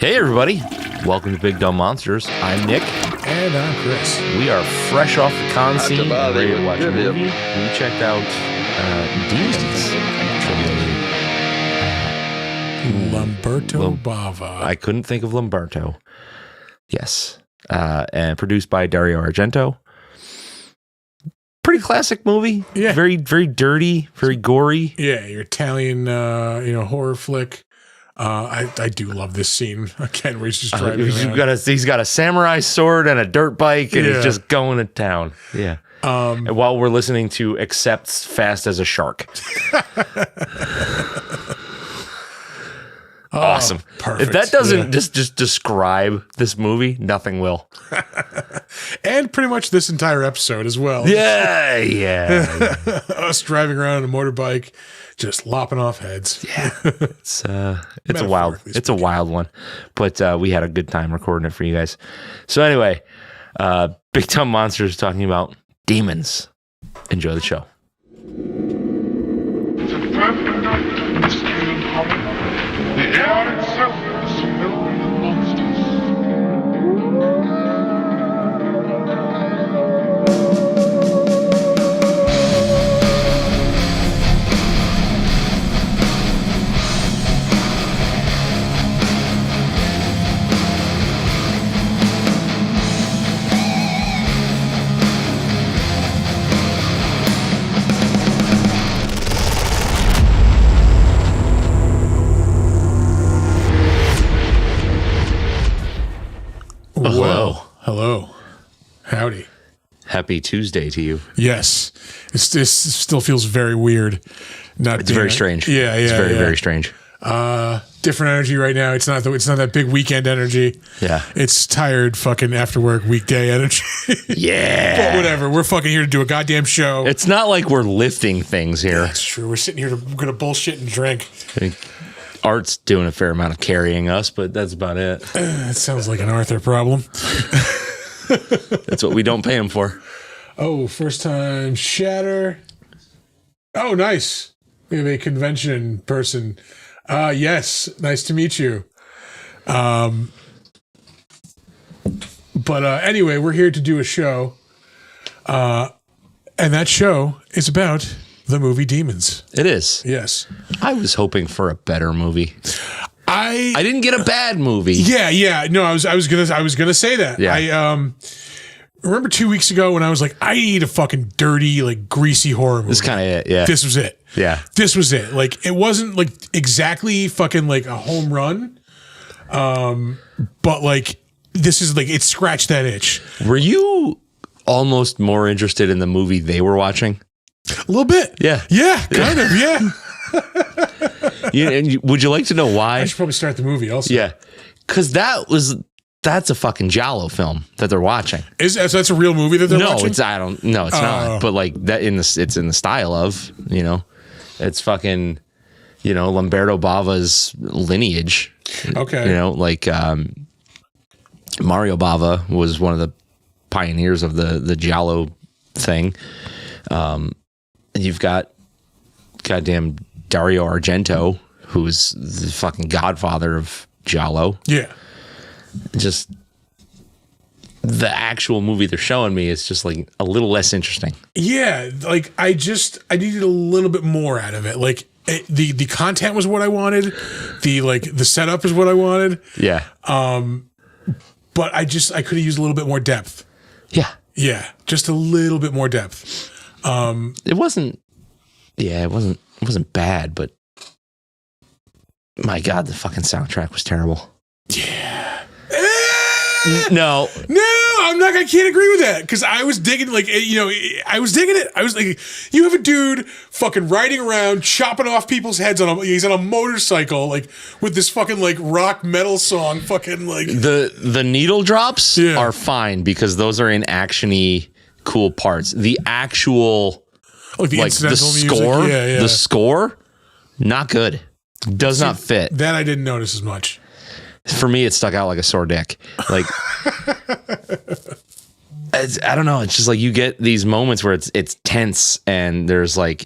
Hey everybody, welcome to Big Dumb Monsters. I'm Nick. And I'm Chris. We are fresh off the con scene and ready to watch a movie. We checked out Demons. Lamberto Brava. I couldn't think of Lamberto. Yes. And produced by Dario Argento. Pretty classic movie. Yeah. Very, very dirty, very gory. Yeah, your Italian horror flick. I do love this scene again where he's just driving around. He's got a samurai sword and a dirt bike and he's just going to town. Yeah. And while we're listening to Accepts Fast as a Shark. Awesome. Perfect. If that doesn't just describe this movie, nothing will. And pretty much this entire episode as well. Yeah. Us driving around on a motorbike, just lopping off heads. Yeah. It's a wild one. But we had a good time recording it for you guys. So anyway, Big Dumb Monsters talking about demons. Enjoy the show. The air itself is filled with monsters. Hello. Howdy. Happy Tuesday to you. Yes. This still feels very weird. It's very strange. Yeah. It's very strange. Different energy right now. It's not that big weekend energy. Yeah. It's tired fucking after work weekday energy. Yeah. But whatever. We're fucking here to do a goddamn show. It's not like we're lifting things here. That's true. We're sitting here we're gonna bullshit and drink. Art's doing a fair amount of carrying us, but that's about it. That sounds like an Arthur problem. That's what we don't pay him for. Oh, first time Shatter. Oh, nice. We have a convention person. Yes. Nice to meet you. But anyway, we're here to do a show. And that show is about the movie Demons. It is. Yes. I was hoping for a better movie. I didn't get a bad movie. Yeah. No, I was gonna say that. Yeah. I remember 2 weeks ago when I was like, I need a fucking dirty, like greasy horror movie. This kind of it. Yeah. This was it. Yeah. This was it. Like, it wasn't like exactly fucking like a home run. But like, this is like, it scratched that itch. Were you almost more interested in the movie they were watching? A little bit. Yeah. Yeah, kind of. Yeah. Would you like to know why? I should probably start the movie also. Yeah. Because that's a fucking giallo film that they're watching. So that's a real movie that they're watching? It's not. But like that it's in the style of, it's fucking, Lamberto Brava's lineage. Okay. Like Mario Bava was one of the pioneers of the giallo thing. You've got goddamn Dario Argento, who's the fucking godfather of giallo. Yeah. Just the actual movie they're showing me is just like a little less interesting. Yeah, like I needed a little bit more out of it. Like the content was what I wanted. The setup is what I wanted. Yeah. But I could have used a little bit more depth. Yeah. Yeah, just a little bit more depth. It wasn't bad, but my God, the fucking soundtrack was terrible. Yeah. No, I can't agree with that because I was digging, I was digging it. I was like, you have a dude fucking riding around, chopping off people's heads he's on a motorcycle, like with this fucking like rock metal song, fucking like the needle drops are fine because those are in actiony cool parts. The actual the score, the score, not good. Does not fit. That I didn't notice as much. For me, it stuck out like a sore dick. Like, I don't know. It's just like you get these moments where it's tense and there's like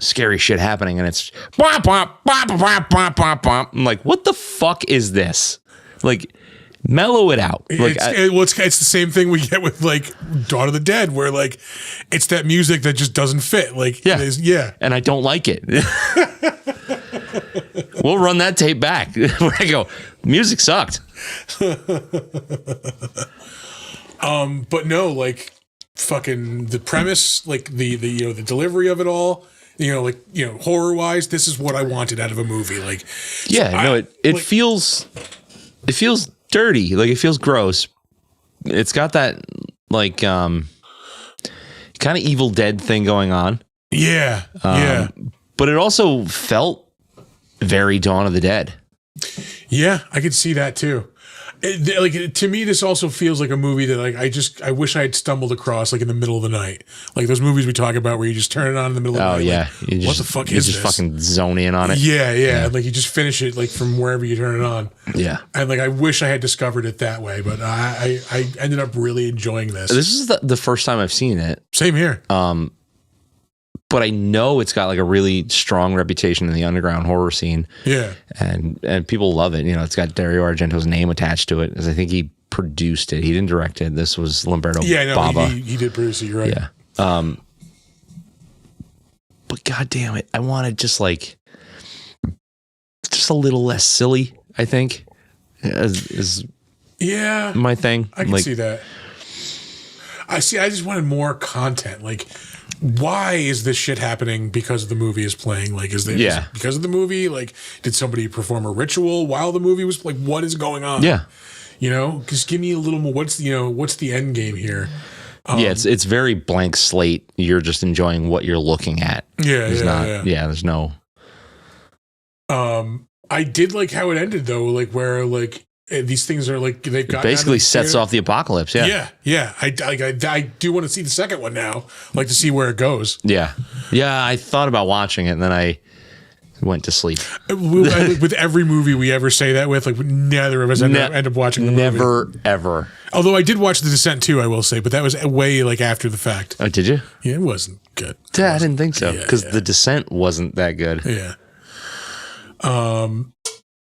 scary shit happening, and it's bwomp, bwomp, bwomp, bwomp, bwomp, bwomp, bwomp. I'm like, what the fuck is this? Like, mellow it out. Like, it's the same thing we get with like Dawn of the Dead, where like it's that music that just doesn't fit. Like, and I don't like it. We'll run that tape back where I go, music sucked. But no, like fucking the premise, like the the delivery of it all, horror wise, this is what I wanted out of a movie. Like, it feels dirty, like it feels gross. It's got that like kind of Evil Dead thing going on. But it also felt very Dawn of the Dead. Yeah, I could see that too. To me, this also feels like a movie that like I wish I had stumbled across like in the middle of the night, like those movies we talk about where you just turn it on in the middle of the night. Oh yeah, like, what the fuck is this? You just fucking zone in on it. Yeah. Like you just finish it like from wherever you turn it on. Yeah, and like I wish I had discovered it that way, but I ended up really enjoying this. This is the first time I've seen it. Same here. But I know it's got like a really strong reputation in the underground horror scene. Yeah. And people love it. It's got Dario Argento's name attached to it, because I think he produced it. He didn't direct it. This was Lamberto Brava. He did produce it. You're right. Yeah. But goddamn it, I wanted just a little less silly, I think, is my thing. I can see that. I just wanted more content. Like, why is this shit happening because the movie is playing? Like, is it because of the movie? Like, did somebody perform a ritual while the movie was like, what is going on? Yeah. Just give me a little more. What's the end game here? It's very blank slate. You're just enjoying what you're looking at. There's no. I did like how it ended though, like where like these things are like they've got basically sets off the apocalypse. Yeah. I do want to see the second one now, like to see where it goes. Yeah. I thought about watching it, and then I went to sleep. With every movie we ever say that with, like neither of us end up watching the movie. Never ever. Although I did watch The Descent too, I will say, but that was way like after the fact. Oh, did you? Yeah, it wasn't good. I didn't think so, because The Descent wasn't that good. Yeah.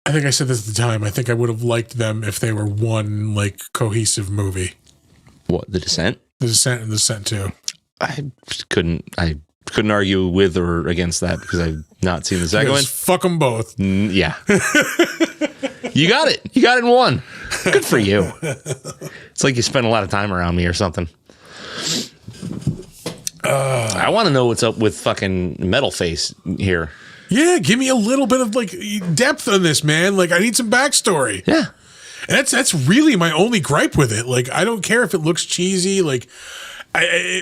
I think I said this at the time. I think I would have liked them if they were one like cohesive movie. What, The Descent? The Descent and The Descent 2. I couldn't argue with or against that, because I've not seen the second one. Fuck them both. Yeah. You got it. You got it in one. Good for you. It's like you spent a lot of time around me or something. I want to know what's up with fucking Metal Face here. Yeah, give me a little bit of like depth on this, man. Like I need some backstory. Yeah. And that's really my only gripe with it. Like I don't care if it looks cheesy. Like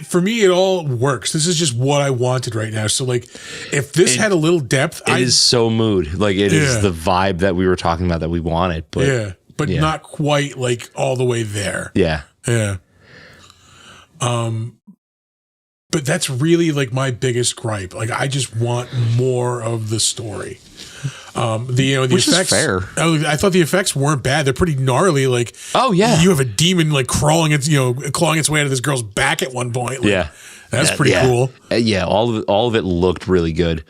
for me, it all works. This is just what I wanted right now. So like if this had a little depth, it is so mood. Like it is the vibe that we were talking about that we wanted. But not quite like all the way there. Yeah. Yeah. But that's really like my biggest gripe. Like I just want more of the story. The Which effects. Is fair. I thought the effects weren't bad. They're pretty gnarly. Like you have a demon like clawing its way out of this girl's back at one point. Like, that's pretty cool. Yeah, all of it looked really good.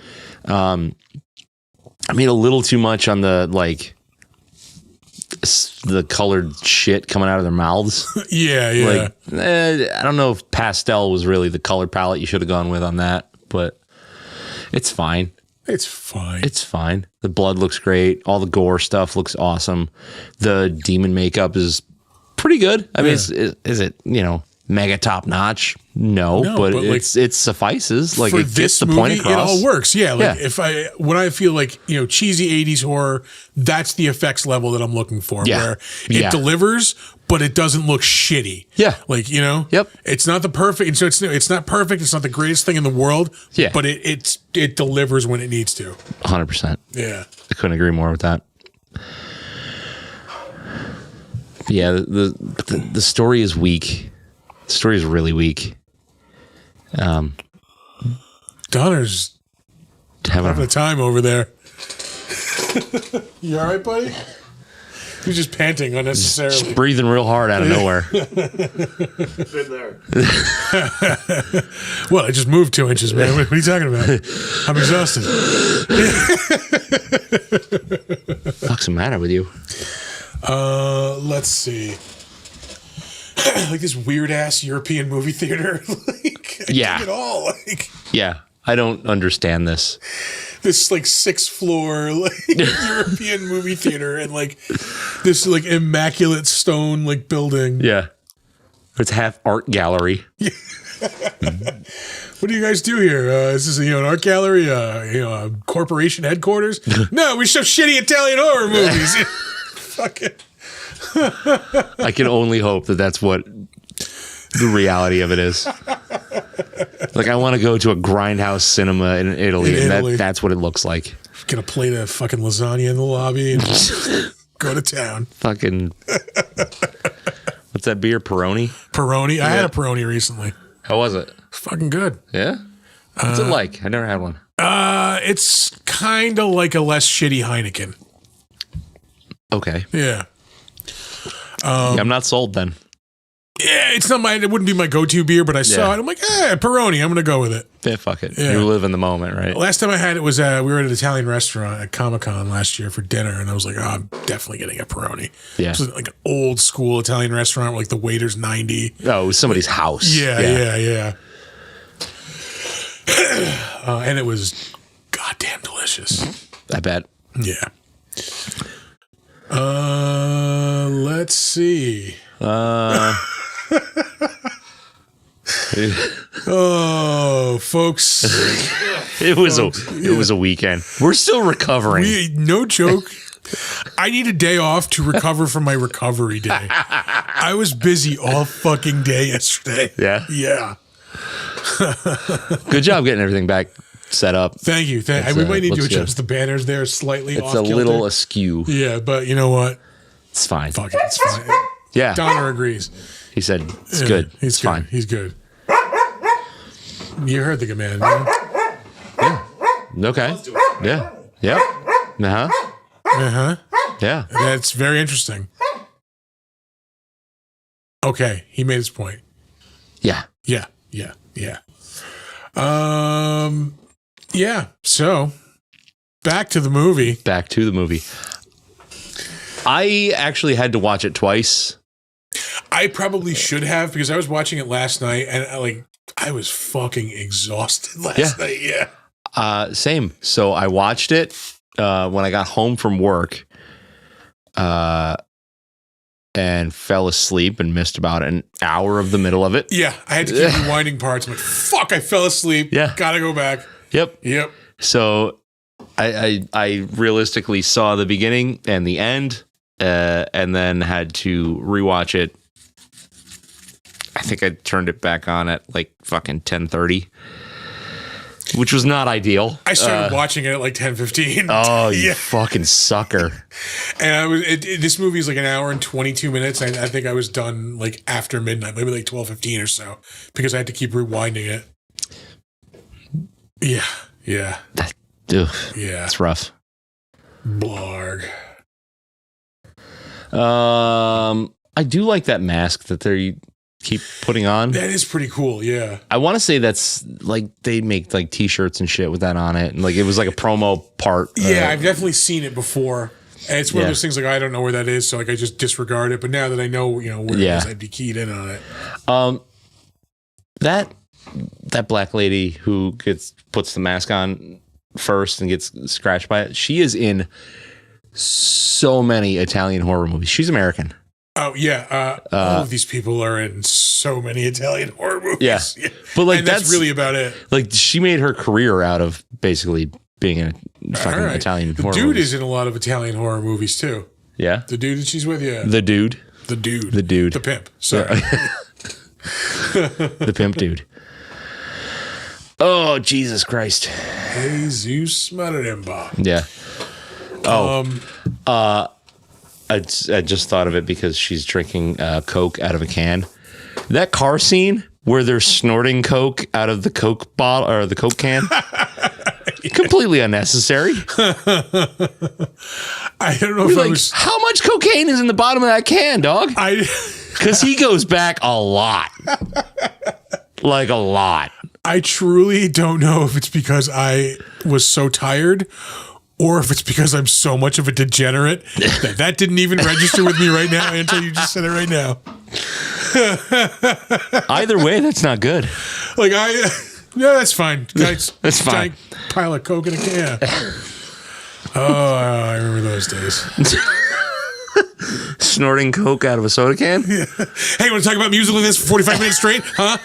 I mean, a little too much on the like the colored shit coming out of their mouths. Yeah. Like, I don't know if pastel was really the color palette you should have gone with on that, but it's fine. It's fine. It's fine. The blood looks great. All the gore stuff looks awesome. The demon makeup is pretty good. I mean, is it, mega top notch? No, but it suffices. Like, it gets the point across. It all works. Yeah. Like when I feel like, cheesy 80s horror, that's the effects level that I'm looking for. Yeah. Where it delivers, but it doesn't look shitty. Yeah. Like, Yep. It's not the perfect. And so it's not perfect. It's not the greatest thing in the world. Yeah. But it delivers when it needs to. 100%. Yeah. I couldn't agree more with that. Yeah. The story is weak. The story is really weak. Donner's having a time over there. You all right, buddy? He was just panting unnecessarily. Just breathing real hard out of nowhere. Been there. Well, I just moved 2 inches, man. What are you talking about? I'm exhausted. What's the matter with you? Let's see. Like this weird ass European movie theater. Like, I Yeah. dig it all. Like Yeah, I don't understand this. this like 6th floor like European movie theater and like this like immaculate stone like building. Yeah. It's half art gallery. What do you guys do here? Is this an art gallery? A corporation headquarters? No, we show shitty Italian horror movies. Fuck it. I can only hope that that's what the reality of it is. Like, I want to go to a grindhouse cinema in Italy, and that's what it looks like. Get a plate of fucking lasagna in the lobby and go to town. Fucking. What's that beer? Peroni? Peroni. I had a Peroni recently. How was it? It's fucking good. Yeah? What's it like? I never had one. It's kind of like a less shitty Heineken. Okay. Yeah. Yeah, I'm not sold then. Yeah, it's not it wouldn't be my go-to beer, but I saw it. I'm like, Peroni, I'm going to go with it. Yeah, fuck it. Yeah. You live in the moment, right? Last time I had it was, we were at an Italian restaurant at Comic-Con last year for dinner, and I was like, I'm definitely getting a Peroni. Yeah. It was like an old school Italian restaurant where like the waiter's 90. Oh, it was somebody's house. Yeah. And it was goddamn delicious. I bet. Yeah. Let's see. Oh, folks. It was a weekend. We're still recovering. No joke. I need a day off to recover from my recovery day. I was busy all fucking day yesterday. Yeah. Yeah. Good job getting everything back set up. Thank you. We might need to looks adjust good. the banners there slightly. It's a little askew. Yeah, but you know what? It's fine. Fuck it. It's fine. Yeah. Donner agrees. He said it's good. He's It's good. fine. He's good. You heard the command, man. Okay. Yeah. Yep. Uh-huh. Uh-huh. Yeah. That's very interesting. Okay, he made his point. Yeah. Yeah. Yeah. So back to the movie. Back to the movie. I actually had to watch it twice. I probably should have because I was watching it last night and I was fucking exhausted last night. Yeah. Same. So I watched it when I got home from work and fell asleep and missed about an hour of the middle of it. Yeah. I had to keep rewinding parts. I'm like, fuck, I fell asleep. Yeah. Gotta go back. Yep. So I realistically saw the beginning and the end and then had to rewatch it. I think I turned it back on at like fucking 10:30, which was not ideal. I started watching it at like 10:15. Oh, you fucking sucker. And this movie is like an hour and 22 minutes. I think I was done like after midnight, maybe like 12:15 or so, because I had to keep rewinding it. Yeah. Yeah. It's rough. Blarg. I do like that mask that they keep putting on. That is pretty cool. Yeah. I want to say that's like they make like t-shirts and shit with that on it. And like it was like a promo part. Yeah, I've definitely seen it before. And it's one of those things like I don't know where that is, so like I just disregard it. But now that I know, where it is, I'd be keyed in on it. That black lady who puts the mask on first and gets scratched by it, she is in so many Italian horror movies. She's American. Oh yeah, all of these people are in so many Italian horror movies. Yeah. But like and that's really about it. Like she made her career out of basically being in a fucking Italian horror The dude movies. is in a lot of Italian horror movies too. Yeah. The dude that she's with, yeah. The dude. The pimp. Sorry. The pimp dude. Oh, Jesus Christ. Jesus Marimba. Yeah. I just thought of it because she's drinking Coke out of a can. That car scene where they're snorting Coke out of the Coke bottle or the Coke can. Completely unnecessary. I don't know if I was. How much cocaine is in the bottom of that can, dog? Because he goes back a lot. Like a lot. I truly don't know if it's because I was so tired or if it's because I'm so much of a degenerate that didn't even register with me right now until you just said it right now. Either way, that's not good. Like yeah, that's fine. Guys, That's fine. Giant pile of coke in a can. Oh, I remember those days. Snorting coke out of a soda can? Yeah. Hey, want to talk about music like this for 45 minutes straight? Huh?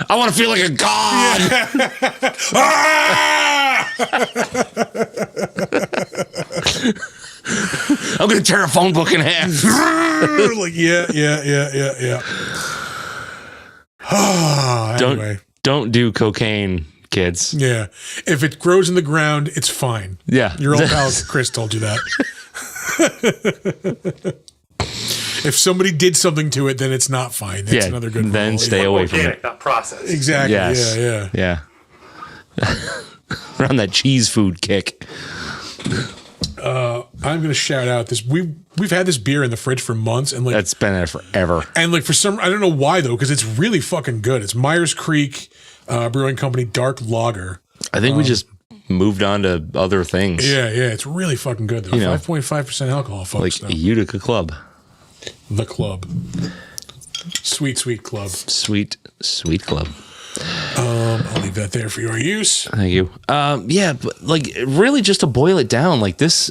I want to feel like a god. Ah! I'm going to tear a phone book in half. Like, yeah. Anyway. Don't do cocaine, kids. Yeah. If it grows in the ground, it's fine. Yeah. Your old pal Chris told you that. If somebody did something to it, then it's not fine. That's another good then rule. stay away from it. Not processed. Exactly. Yes. Yeah. We're on that cheese food kick. I'm gonna shout out this. We've had this beer in the fridge for months, and like That's been there forever. And like for some, I don't know why though, because it's really fucking good. It's Myers Creek Brewing Company Dark Lager. I think we just moved on to other things. Yeah, it's really fucking good though. 5.5% alcohol, folks. Like Utica Club. The club. Sweet club. Sweet club. I'll leave that there for your use. Thank you. Yeah, but like really just to boil it down, like this,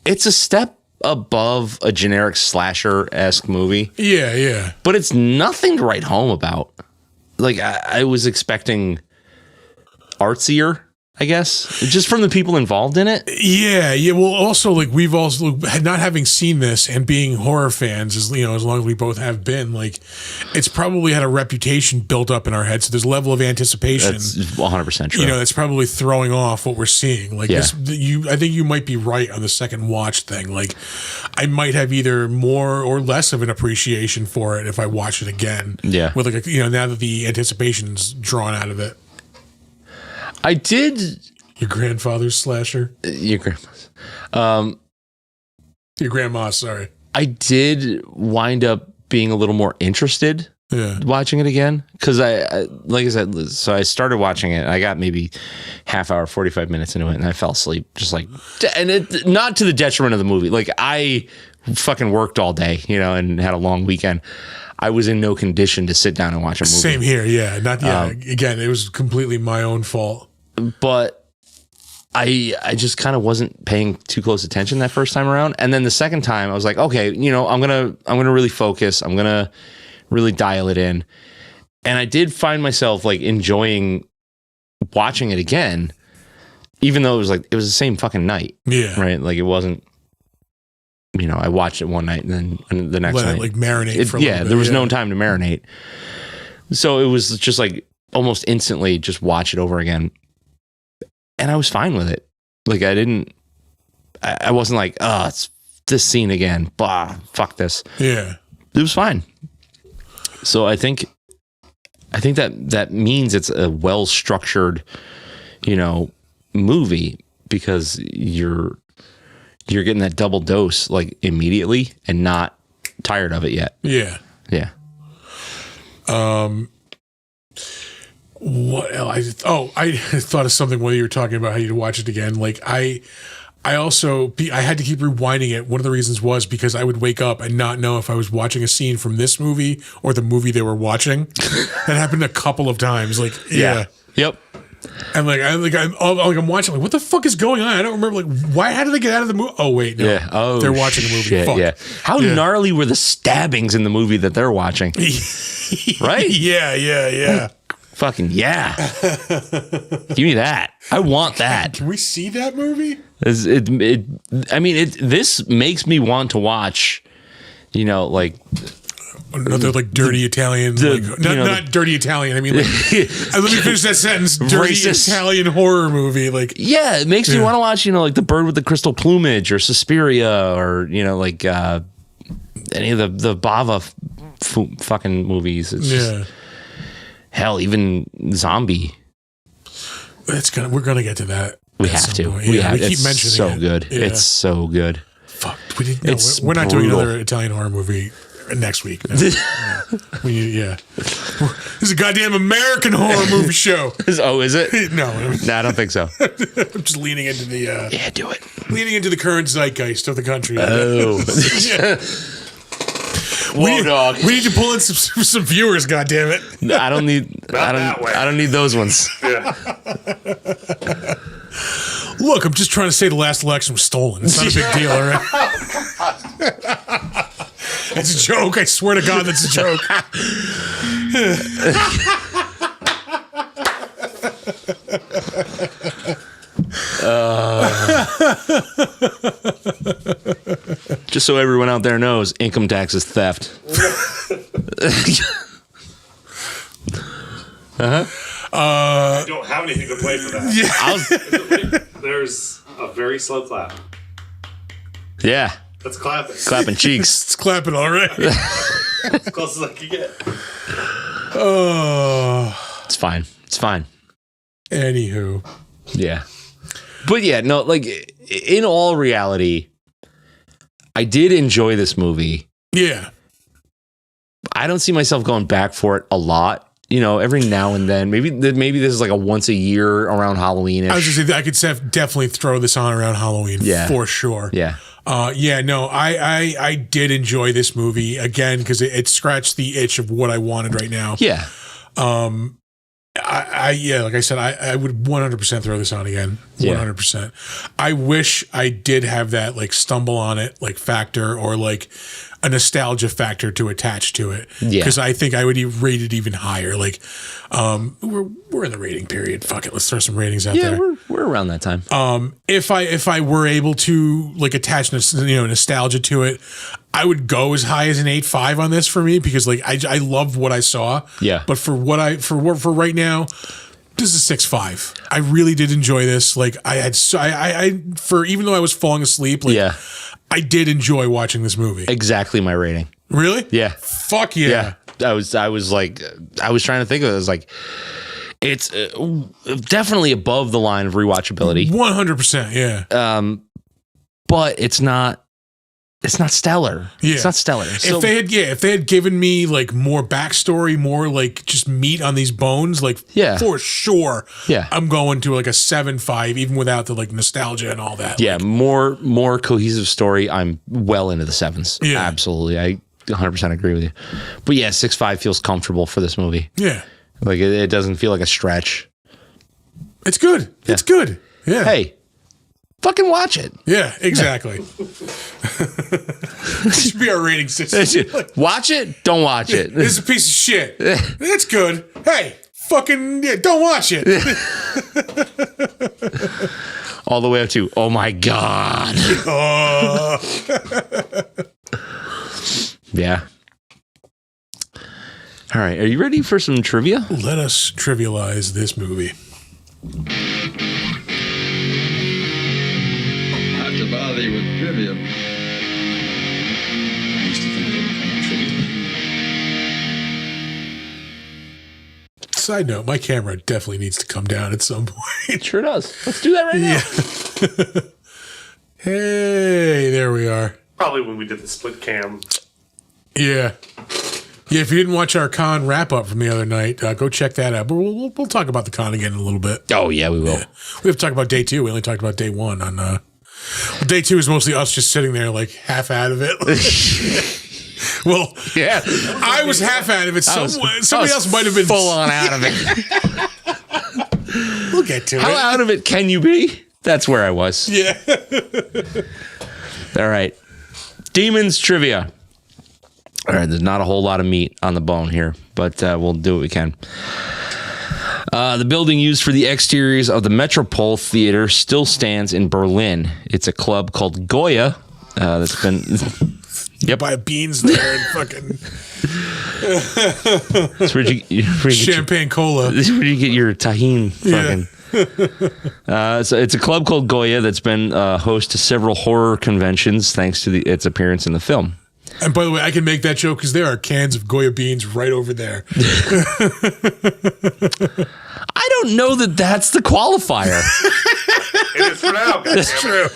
it's a step above a generic slasher-esque movie. Yeah. But it's nothing to write home about. Like I was expecting artsier, I guess, just from the people involved in it. Yeah. Well, also like we've also not having seen this and being horror fans, as as long as we both have been, like it's probably had a reputation built up in our heads. So there's a level of anticipation. That's 100% true. That's probably throwing off what we're seeing. Like Yeah. I think you might be right on the second watch thing. Like I might have either more or less of an appreciation for it if I watch it again. Yeah. With like now that the anticipation's drawn out of it. I did. Your grandfather's slasher. Your grandma's. Your grandma, sorry. I did wind up being a little more interested watching it again because I like I said, so I started watching it. I got maybe half hour, 45 minutes into it, and I fell asleep. Just like, and it not to the detriment of the movie. Like I fucking worked all day, and had a long weekend. I was in no condition to sit down and watch a movie. Same here, yeah. Again, it was completely my own fault. But I just kind of wasn't paying too close attention that first time around. And then the second time I was like, okay, I'm gonna really focus. I'm gonna really dial it in. And I did find myself like enjoying watching it again, even though it was the same fucking night. Yeah. Right. Like it wasn't, I watched it one night and then the next night. Like marinate for a little bit. There was no time to marinate. So it was just like almost instantly just watch it over again. And I was fine with it. Like I wasn't like, it's this scene again. Blah, fuck this. Yeah. It was fine. So I think that means it's a well-structured, movie because you're getting that double dose like immediately and not tired of it yet. Yeah. Yeah. What else? I thought of something while you were talking about how you'd watch it again. Like I had to keep rewinding it. One of the reasons was because I would wake up and not know if I was watching a scene from this movie or the movie they were watching. That happened a couple of times. Like, yeah. Yep. And I'm watching, like, what the fuck is going on? I don't remember, like, how did they get out of the movie? Oh, wait, no. Yeah. Oh, they're watching a movie. Shit, Fuck. yeah. How gnarly were the stabbings in the movie that they're watching? Right? Yeah. Fucking yeah. Give me that. I want that. Can we see that movie? This makes me want to watch, like another like dirty Italian, not dirty Italian. I mean, like, let me finish that sentence. Dirty racist Italian horror movie. Like, yeah, it makes me want to watch, like The Bird with the Crystal Plumage or Suspiria or like any of the Bava fucking movies. It's just, hell, even Zombie. We're gonna get to that. We have to. Point. We Yeah, have. we keep It's mentioning so it. good. Yeah. It's so good. Fuck. It's We're not doing brutal. another Italian horror movie next week. No. Yeah. This is a goddamn American horror movie show. Oh, is it? No, No, I don't think so. I'm just leaning into the Yeah, do it. leaning into the current zeitgeist of the country. Oh. Whoa, dog. We need to pull in some viewers. God damn it! I don't need. that way. I don't need those ones. Yeah. Look, I'm just trying to say the last election was stolen. It's not a big deal, all right? It's a joke. I swear to God, that's a joke. Just so everyone out there knows, income tax is theft. I don't have anything to play for that. There's a very slow clap. Yeah, That's clapping. clapping cheeks. It's clapping already. As close as I can get. Oh. It's fine. It's fine. Anywho. Yeah. But yeah, no, like in all reality, I did enjoy this movie. Yeah. I don't see myself going back for it a lot. You know, every now and then, maybe this is like a once a year around Halloween. I was just saying, I could definitely throw this on around Halloween. Yeah. For sure. Yeah. I did enjoy this movie again because it scratched the itch of what I wanted right now. Yeah. Like I said, I would 100% throw this on again. 100%. I wish I did have that like stumble on it like factor or like a nostalgia factor to attach to it. Yeah. Because I think I would rate it even higher. Like, we're in the rating period. Fuck it. Let's throw some ratings out there. We're around that time. If I were able to like attach nostalgia to it, I would go as high as an 8.5 on this for me because like I loved what I saw. Yeah. But for right now, this is 6.5. I really did enjoy this. Like even though I was falling asleep, like Yeah. I did enjoy watching this movie. Exactly my rating. Really? Yeah. Fuck yeah. Yeah. I was trying to think of it as like, it's definitely above the line of rewatchability, 100%. Yeah. but it's not stellar. Yeah. It's not stellar. So, If they had given me like more backstory, more like just meat on these bones, like Yeah. for sure, Yeah. I'm going to like a 7.5, even without the like nostalgia and all that. yeah, more cohesive story. I'm well into the sevens. Yeah. Absolutely. I 100% agree with you. But yeah, 6.5 feels comfortable for this movie. Yeah. Like it doesn't feel like a stretch. It's good. It's good. Yeah. Hey, fucking watch it. Yeah, exactly. This should be our rating system. Watch it. Don't watch it. This is a piece of shit. It's good. Hey, fucking don't watch it. All the way up to, oh my God. Yeah. All right. Are you ready for some trivia? Let us trivialize this movie. Not to bother you with trivia. I used to think they were kind of trivia. Side note, my camera definitely needs to come down at some point. It sure does. Let's do that right now. Hey, there we are. Probably when we did the split cam. Yeah. Yeah, if you didn't watch our con wrap up from the other night, go check that out. But we'll talk about the con again in a little bit. Oh, yeah, we will. Yeah. We have to talk about day 2. We only talked about day 1 on well, day 2 is mostly us just sitting there like half out of it. Well, Yeah. I was half out of it. Somebody else might have been full on out of it. We'll get to How it. out of it can you be? That's where I was. Yeah. All right. Demons trivia. All right, there's not a whole lot of meat on the bone here, but we'll do what we can. The building used for the exteriors of the Metropole Theater still stands in Berlin. It's a club called Goya that's been... Yep. Buy beans there and fucking That's where you champagne cola. This is where you get your tahine fucking... So it's a club called Goya that's been host to several horror conventions thanks to its appearance in the film. And by the way, I can make that joke because there are cans of Goya beans right over there. I don't know that that's the qualifier. It is for now. That's true.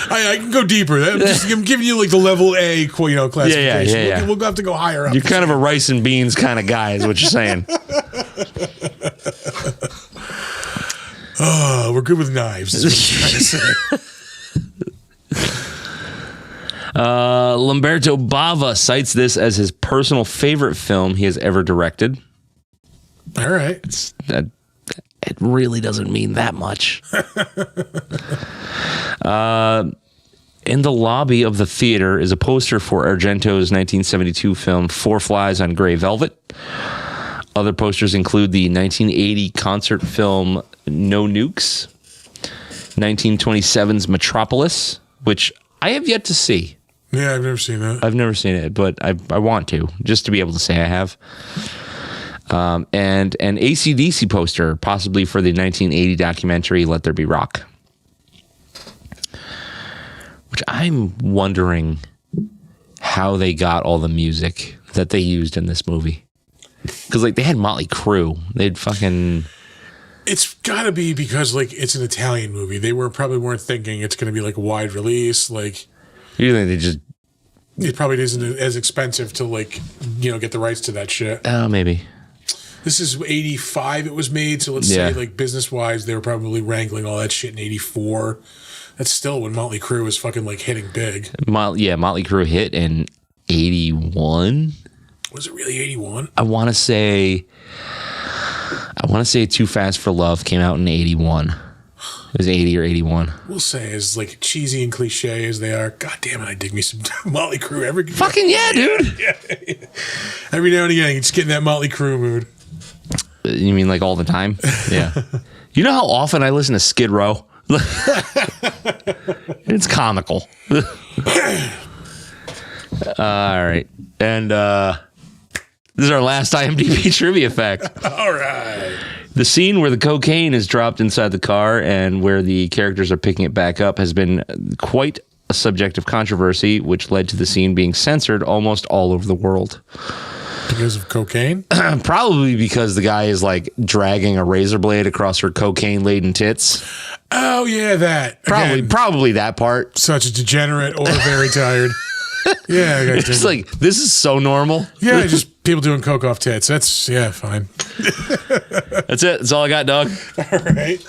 I can go deeper. I'm giving you like the level A, classification. Yeah. We'll have to go higher up. You're kind of a rice and beans kind of guy, is what you're saying. Oh, we're good with knives. Is what I'm trying to say. Lamberto Brava cites this as his personal favorite film he has ever directed. All right. It really doesn't mean that much. In the lobby of the theater is a poster for Argento's 1972 film Four Flies on Grey Velvet. Other posters include the 1980 concert film No Nukes, 1927's Metropolis, which I have yet to see. Yeah, I've never seen that. I've never seen it, but I want to, just to be able to say I have. And an AC/DC poster, possibly for the 1980 documentary Let There Be Rock. Which I'm wondering how they got all the music that they used in this movie. Because, like, they had Motley Crue. They'd fucking... It's got to be because, like, it's an Italian movie. They probably weren't thinking it's going to be, like, a wide release. Like... You think they just... It probably isn't as expensive to, like, get the rights to that shit. Oh, maybe. This is 85 it was made, so let's say, like, business-wise, they were probably wrangling all that shit in 84. That's still when Motley Crue was fucking, like, hitting big. Motley Crue hit in 81. Was it really 81? I want to say Too Fast for Love came out in 81. It was 80 or 81. We'll say, as, like, cheesy and cliche as they are, God damn it, I dig me some Motley Crue. Fucking yeah, dude. Yeah. Every now and again, you just get in that Motley Crue mood. You mean like all the time? Yeah. You know how often I listen to Skid Row? It's comical. All right. And this is our last IMDb trivia fact. All right. The scene where the cocaine is dropped inside the car and where the characters are picking it back up has been quite a subject of controversy, which led to the scene being censored almost all over the world. Because of cocaine? Probably because the guy is like dragging a razor blade across her cocaine-laden tits. Oh, yeah, that. Probably that part. Such a degenerate or very tired. Yeah, I got It's like, this is so normal. Yeah, just people doing coke off tits. That's, fine. That's it. That's all I got, dog. All right.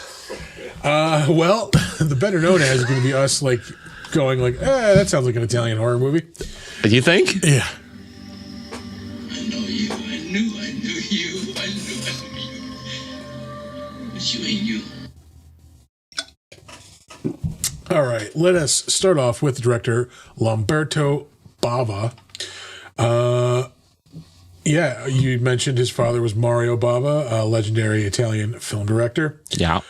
Well, the better known as is going to be us, like, going like, that sounds like an Italian horror movie. You think? Yeah. I know you. I knew you. I knew you. But you ain't you. All right. Let us start off with director Lamberto Brava. Yeah, you mentioned his father was Mario Bava, a legendary Italian film director. Yeah.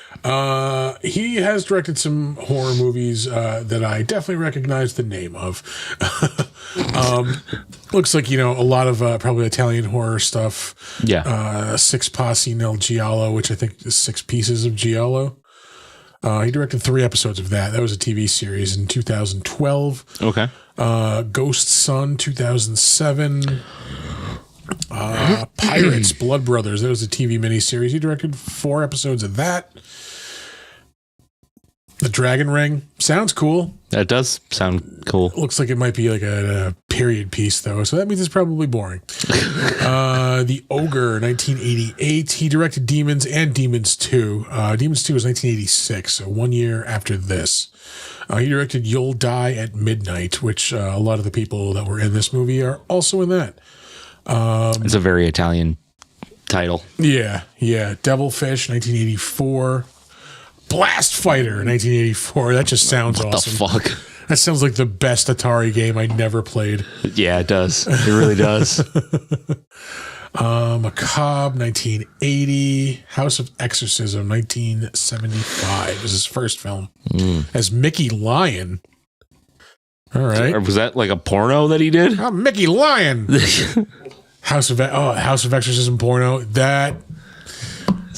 He has directed some horror movies that I definitely recognize the name of. Looks like, a lot of probably Italian horror stuff. Yeah. Six Passi nel Giallo, which I think is 6 Pieces of Giallo. He directed 3 episodes of that. That was a TV series in 2012. Okay. Ghost Son, 2007. Pirates, Blood Brothers. That was a TV miniseries. He directed 4 episodes of that. The Dragon Ring. Sounds cool. That does sound cool. Looks like it might be like a period piece, though. So that means it's probably boring. The Ogre, 1988. He directed Demons and Demons 2. Demons 2 was 1986, so 1 year after this. He directed You'll Die at Midnight, which a lot of the people that were in this movie are also in that. It's a very Italian title. Yeah. Devilfish, 1984. Blast Fighter, 1984. That just sounds awesome. What the fuck? That sounds like the best Atari game I never played. Yeah, it does. It really does. Macabre, 1980. House of Exorcism, 1975. This is his first film. As Mickey Lion. All right. Was that like a porno that he did? I'm Mickey Lion. House of Exorcism porno. That,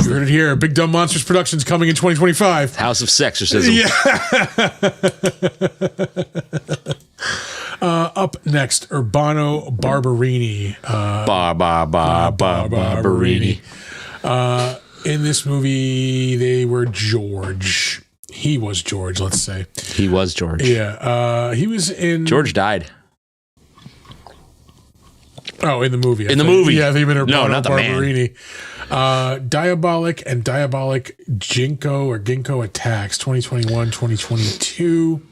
you heard it here. Big Dumb Monsters Productions coming in 2025. House of Sexorcism. Yeah. Up next, Urbano Barberini. Barberini. In this movie, they were George. He was George, let's say. He was George. Yeah. He was in... George died. Oh, in the movie. In the movie. Yeah, they've been No, not the Barberini. Diabolic and Diabolic Ginkgo attacks 2021, 2022.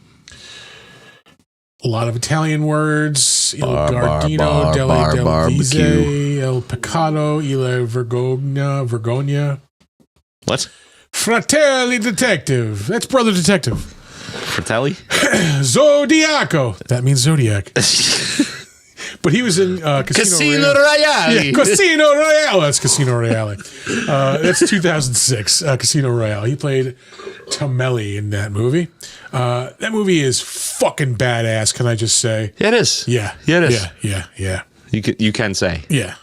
A lot of Italian words. Il Gardino, Del Vise, El Peccato, Il Vergogna. What? Fratelli Detective. That's Brother Detective. Fratelli? Zodiaco. That means Zodiac. But he was in Casino Royale. Yeah, Casino Royale. That's Casino Royale. That's 2006. Casino Royale. He played Tomelli in that movie. That movie is fucking badass. Can I just say? Yeah, it is. Yeah. Yeah, it is. Yeah. You can say. Yeah.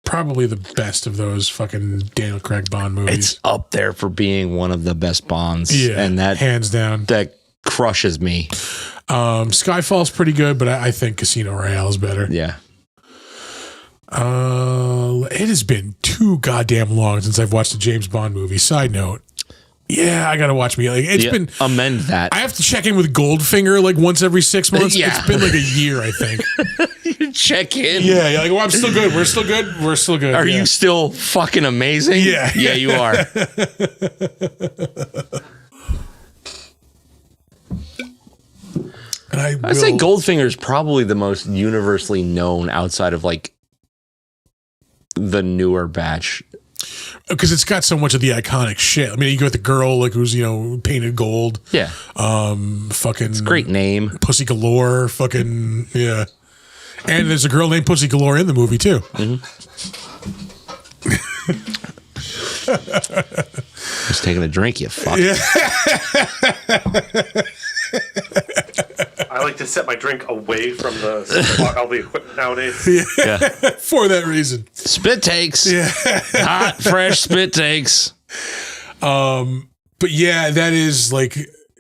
Probably the best of those fucking Daniel Craig Bond movies. It's up there for being one of the best Bonds. Yeah, and that hands down. That crushes me. Skyfall's pretty good, but I think Casino Royale is better. Yeah. It has been too goddamn long since I've watched a James Bond movie. Side note. Yeah, I gotta watch me. Like, it's been amend that. I have to check in with Goldfinger like once every 6 months. Yeah. It's been like a year, I think. You check in. Yeah, like, well, I'm still good. We're still good. We're still good. Are you still fucking amazing? Yeah. Yeah, you are. And I'd say Goldfinger is probably the most universally known outside of like the newer batch. Because it's got so much of the iconic shit. I mean, you got the girl like who's painted gold. Yeah. Fucking. It's a great name. Pussy Galore. Fucking yeah. And there's a girl named Pussy Galore in the movie too. Mm-hmm. Just taking a drink, you fuck. Yeah. I like to set my drink away from all the equipment nowadays. Yeah. For that reason. Spit takes. Yeah. Hot, fresh spit takes. But yeah, that is like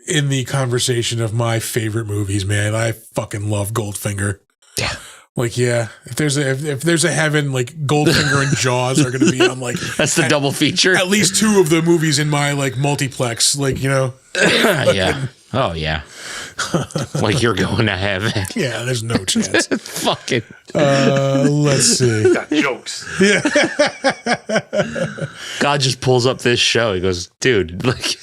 in the conversation of my favorite movies, man. I fucking love Goldfinger. Yeah. Like, yeah, if there's a heaven, like Goldfinger and Jaws are going to be on like that's the double feature. At least two of the movies in my like multiplex, like yeah. Oh yeah. Like you're going to heaven. Yeah, there's no chance. Fucking. Let's see. Got jokes. Yeah. God just pulls up this show. He goes, dude, like.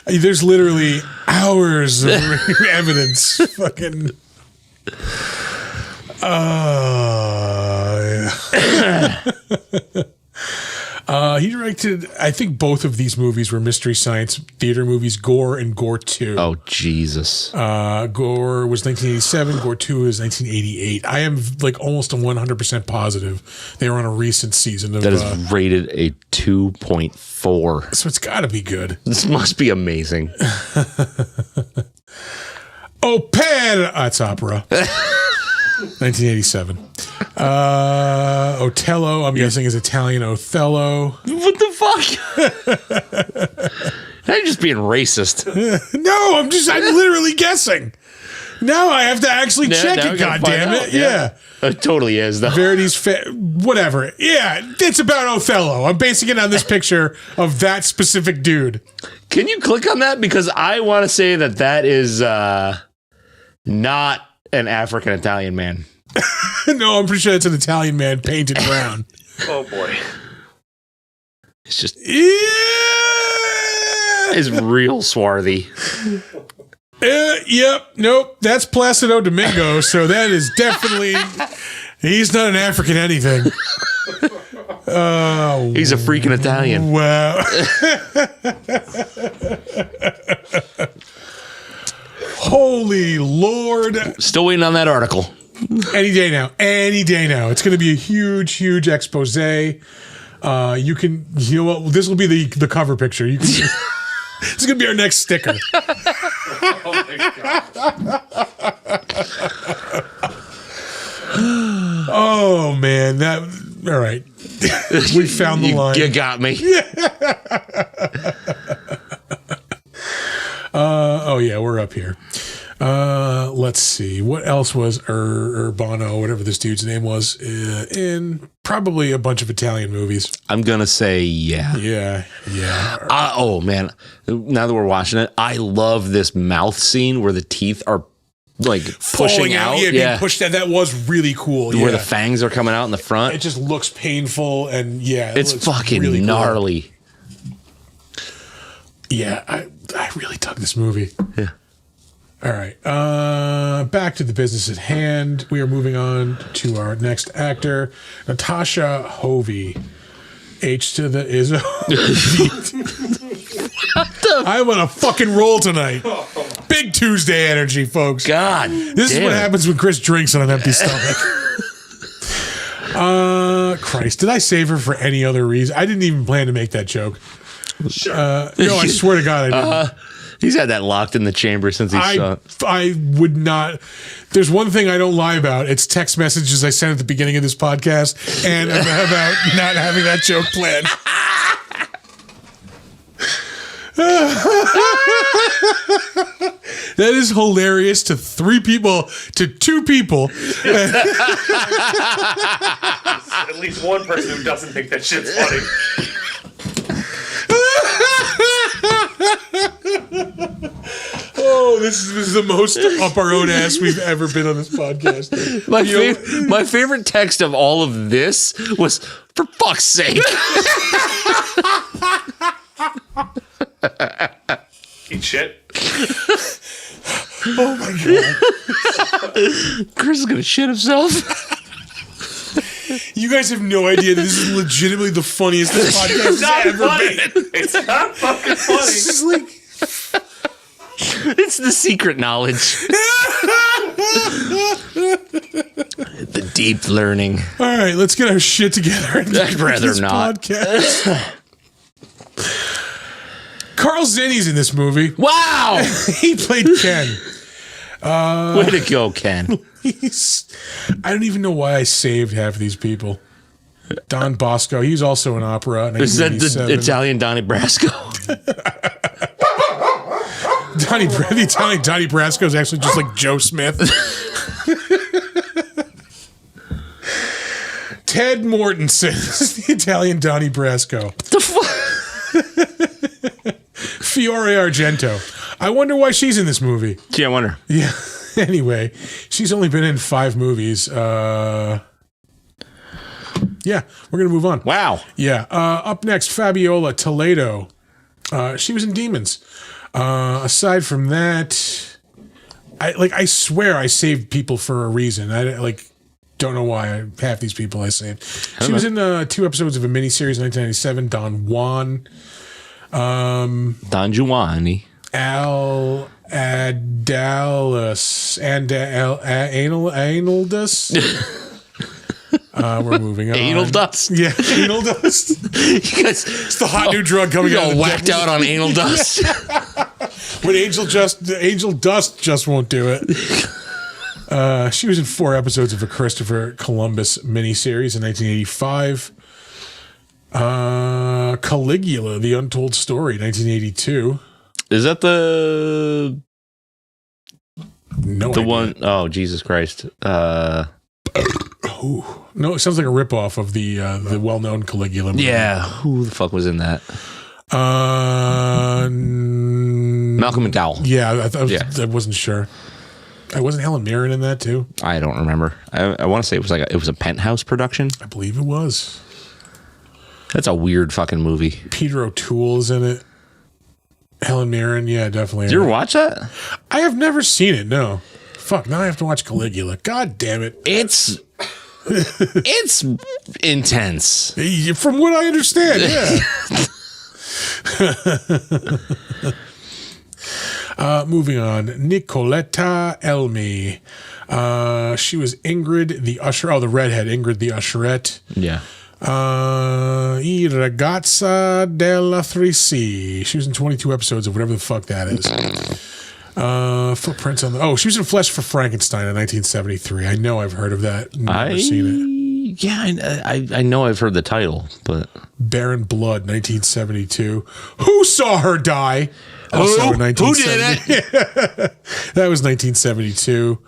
There's literally hours of evidence. Fucking. He directed, I think both of these movies were Mystery Science Theater movies, Gore and Gore 2. Oh, Jesus. Gore was 1987, Gore 2 is 1988. I am like almost 100% positive they were on a recent season of... That is rated a 2.4. So it's got to be good. This must be amazing. Opera! That's opera. 1987. Otello, I'm guessing is Italian Othello. What the fuck? Now you're just being racist. No, I'm literally guessing. Now I have to actually check it, goddammit. Yeah. It totally is, though. Verity's whatever. Yeah, it's about Othello. I'm basing it on this picture of that specific dude. Can you click on that? Because I want to say that is not an African-Italian man. No, I'm pretty sure it's an Italian man painted brown. Oh, boy. It's just... Yeah. Is real swarthy. Yep. Nope. That's Placido Domingo. So that is definitely... He's not an African anything. Oh, he's a freaking Italian. Wow. Holy Lord. Still waiting on that article. Any day now. Any day now. It's going to be a huge, huge expose. You know what? This will be the cover picture. You can. This is going to be our next sticker. Oh my God. Oh man, all right. We found the line. You got me. Oh yeah, we're up here. Let's see. What else was Urbano, whatever this dude's name was, in Probably a bunch of Italian movies. I'm gonna say yeah. Yeah. Oh man, now that we're watching it, I love this mouth scene where the teeth are like pushing Falling out. Yeah, being pushed out. That was really cool. Where the fangs are coming out in the front. It just looks painful, and it's fucking really gnarly. Cool. Yeah, I really dug this movie. Yeah. All right. Back to the business at hand. We are moving on to our next actor, Natasha Hovey. H to the Izzo. I'm on a fucking roll tonight. Big Tuesday energy, folks. God. This is what happens when Chris drinks on an empty stomach. Christ. Did I save her for any other reason? I didn't even plan to make that joke. Sure. No, I swear to God I didn't. He's had that locked in the chamber since he saw it. I would not. There's one thing I don't lie about. It's text messages I sent at the beginning of this podcast, and about not having that joke planned. That is hilarious to two people. At least one person who doesn't think that shit's funny. Oh, this is the most up our own ass we've ever been on this podcast. My favorite text of all of this was, for fuck's sake. Eat shit. Oh my God. Chris is going to shit himself. You guys have no idea that this is legitimately the funniest this podcast has ever been. It's not fucking funny. This is like... It's the secret knowledge. The deep learning. All right, let's get our shit together. I'd rather not. Podcast. Carl Zinni's in this movie. Wow! He played Ken. Way to go, Ken. I don't even know why I saved half of these people. Don Bosco. He's also an opera. Is that the Italian Donnie Brasco? The Italian Donnie Brasco is actually just like Joe Smith. Ted Mortensen is the Italian Donnie Brasco. What the fuck? Fiore Argento. I wonder why she's in this movie. Gee, I wonder. Yeah. Anyway, she's only been in 5 movies. Yeah, we're going to move on. Wow. Yeah. Up next, Fabiola Toledo. She was in Demons. Aside from that, I swear I saved people for a reason. I don't know why half these people I saved. She was in 2 episodes of a miniseries in 1997, Don Juan. Don Giovanni. Al Adalus and Analdus. We're moving on. Anal dust. Yeah, anal dust. You guys, It's the hot new drug coming you out. all whacked out on anal dust. When angel dust just won't do it. She was in 4 episodes of a Christopher Columbus miniseries in 1985. Caligula, The Untold Story, 1982. Is that the No, the idea. one oh Jesus Christ. No, it sounds like a ripoff of the well-known Caligula movie. Yeah, who the fuck was in that? Malcolm McDowell. Yeah, I wasn't sure. I wasn't Helen Mirren in that too. I don't remember. I want to say it was a Penthouse production. I believe it was. That's a weird fucking movie. Peter O'Toole is in it. Helen Mirren, yeah, definitely. Did you ever watch that? I have never seen it. No. Fuck. Now I have to watch Caligula. God damn it. It's intense. From what I understand, yeah. Moving on. Nicoletta Elmi. She was Ingrid the Usher. Oh, the redhead. Ingrid the Usherette. Yeah. I Ragazza della 3C. She was in 22 episodes of whatever the fuck that is. Footprints on the... Oh, she was in Flesh for Frankenstein in 1973. I know I've heard of that. Never seen it. Yeah, I know I've heard the title, but... Barren Blood, 1972. Who saw her die? Also Who did it? That was 1972.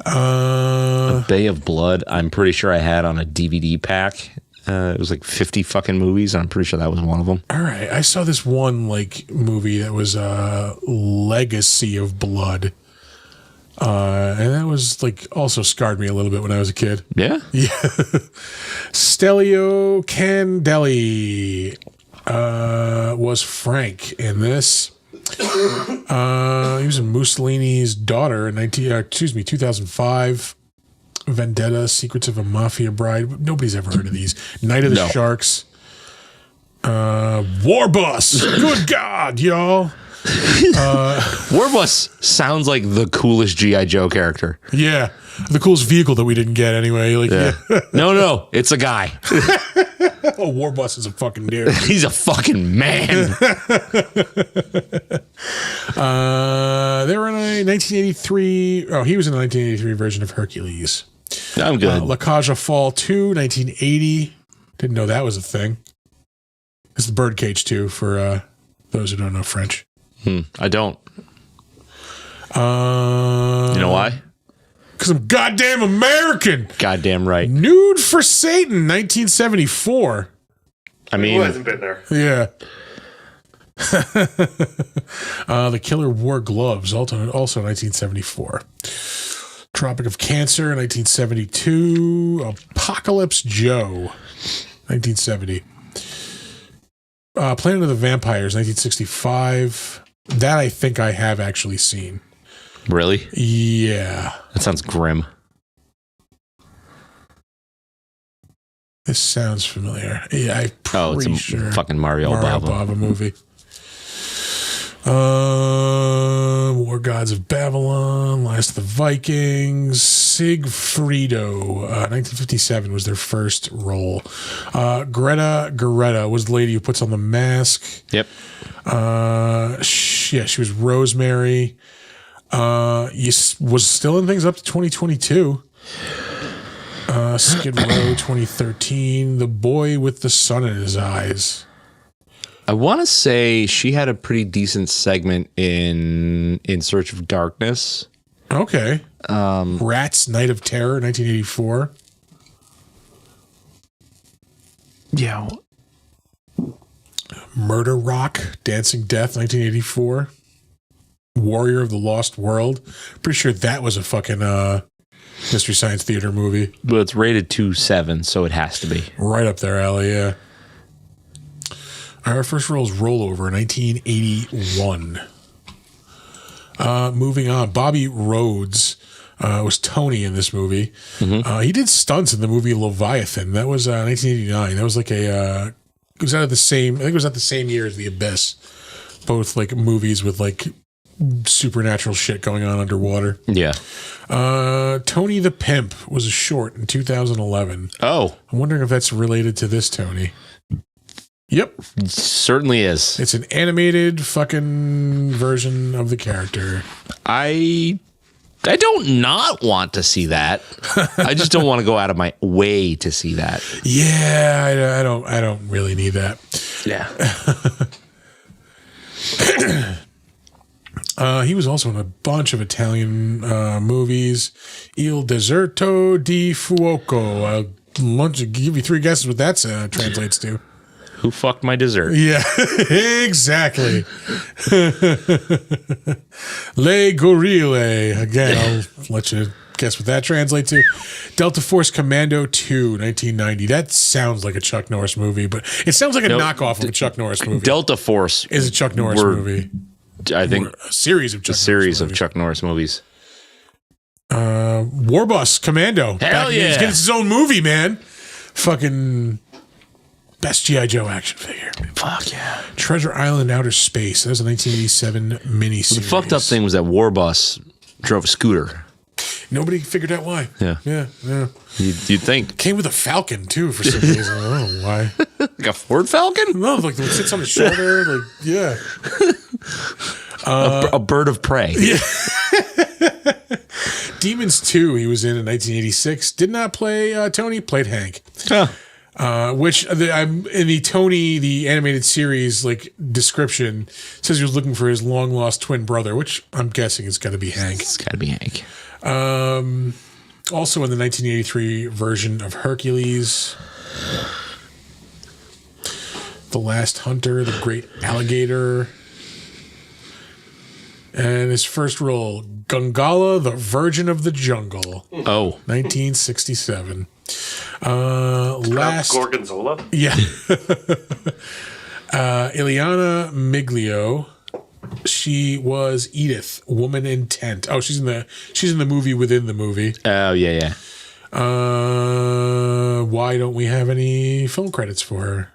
Bay of Blood. I'm pretty sure I had on a DVD pack. It was like 50 fucking movies. And I'm pretty sure that was one of them. All right. I saw this one like movie that was Legacy of Blood. And that was like also scarred me a little bit when I was a kid. Yeah. Yeah. Stelio Candelli was Frank in this. He was in Mussolini's Daughter in 2005. Vendetta, Secrets of a Mafia Bride. Nobody's ever heard of these. Night of the Sharks. War Bus. Good God, y'all. War Bus sounds like the coolest G.I. Joe character. Yeah. The coolest vehicle that we didn't get anyway. Like, yeah. No, it's a guy. Oh, War Bus is a fucking dude. He's a fucking man. They were in a 1983. Oh, he was in the 1983 version of Hercules. I'm good. La Cage aux Folles 2, 1980. Didn't know that was a thing. It's the Birdcage 2 for those who don't know French. I don't. You know why? Because I'm goddamn American. Goddamn right. Nude for Satan, 1974. I mean, Who hasn't been there? Yeah. The Killer Wore Gloves, also 1974. Tropic of Cancer, 1972. Apocalypse Joe, 1970. Planet of the Vampires, 1965. That I think I have actually seen. really? Yeah. That sounds grim. This sounds familiar. Yeah, I'm pretty It's a sure. fucking Mario Bava. Movie. War Gods of Babylon, Last of the Vikings, Sigfrido, 1957 was their first role. Greta Geretta was the lady who puts on the mask. Yep. She was Rosemary. Was still in things up to 2022. Skid Row 2013. The Boy with the Sun in His Eyes. I want to say she had a pretty decent segment in Search of Darkness. Okay. Rats, Night of Terror, 1984. Yeah. Murder Rock, Dancing Death, 1984. Warrior of the Lost World. Pretty sure that was a fucking Mystery Science Theater movie. But it's rated 2.7, so it has to be. Right up their alley, yeah. Our first role is Rollover, 1981. Moving on, Bobby Rhodes was Tony in this movie. He did stunts in the movie Leviathan. That was 1989. That was like it was out of the same, I think it was at the same year as The Abyss. Both like movies with like supernatural shit going on underwater. Yeah. Tony the Pimp was a short in 2011. Oh. I'm wondering if that's related to this Tony. Yep. It certainly is. It's an animated fucking version of the character. I don't not want to see that. I just don't want to go out of my way to see that. Yeah, I don't really need that. Yeah. He was also in a bunch of Italian movies. Il Deserto di Fuoco. I'll give you three guesses what that translates to. Who fucked my dessert? Yeah, exactly. Le Gorille. Again, I'll let you guess what that translates to. Delta Force Commando 2, 1990. That sounds like a Chuck Norris movie, but it sounds like a knockoff of a Chuck Norris movie. Delta Force is a Chuck Norris movie. I think a series of Chuck Norris movies. Warbus Commando. Hell yeah. He's getting his own movie, man. Fucking best G.I. Joe action figure. Fuck yeah. Treasure Island Outer Space. That was a 1987 miniseries. The fucked up thing was that Warbus drove a scooter. Nobody figured out why. Yeah. You'd think. Came with a Falcon, too, for some reason. I don't know why. Like a Ford Falcon? No, like it sits on his shoulder. Like, yeah. A bird of prey. Yeah. Demons 2, he was in 1986. Did not play Tony, played Hank. Huh. Which I'm in the Tony, the animated series, like description says he was looking for his long lost twin brother, which I'm guessing is got to be Hank. It's got to be Hank. Also in the 1983 version of Hercules, The Last Hunter, The Great Alligator, and his first role, Gungala, the Virgin of the Jungle. Oh. 1967. Gorgonzola. Yeah. Ileana Miglio. She was Edith, Woman in Tent. Oh, she's in the movie within the movie. Oh, yeah. Why don't we have any film credits for her?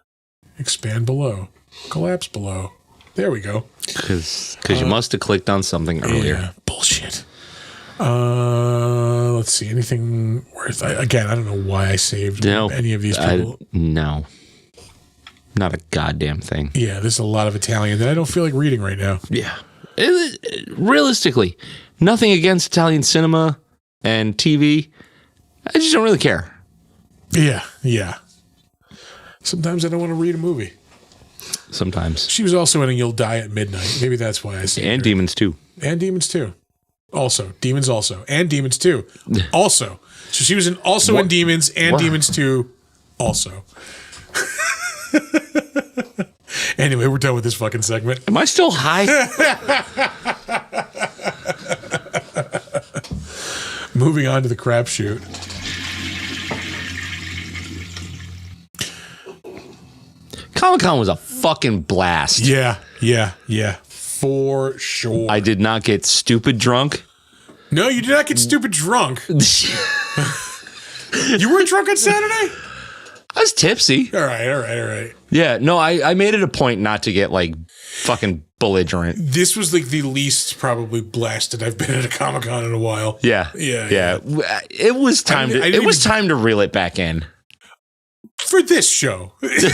Expand below. Collapse below. There we go. Because you must have clicked on something earlier. Yeah, bullshit. Let's see. Anything worth... I don't know why I saved any of these people. No. Not a goddamn thing. Yeah, there's a lot of Italian that I don't feel like reading right now. Yeah. Realistically, nothing against Italian cinema and TV. I just don't really care. Yeah. Sometimes I don't want to read a movie. Sometimes. She was also in a You'll Die at Midnight. Maybe that's why I saved her. And Demons too. And Demons too. Also. Demons also. And Demons too. Also. So she was in Demons and Demons 2 also. Anyway, we're done with this fucking segment. Am I still high? Moving on to the crapshoot. Comic-Con was a fucking blast. Yeah. For sure. I did not get stupid drunk. No, you did not get stupid drunk. You weren't drunk on Saturday? I was tipsy. All right. Yeah, no, I made it a point not to get like fucking belligerent. This was like the least probably blasted I've been at a Comic-Con in a while. Yeah. It was time time to reel it back in. For this show. The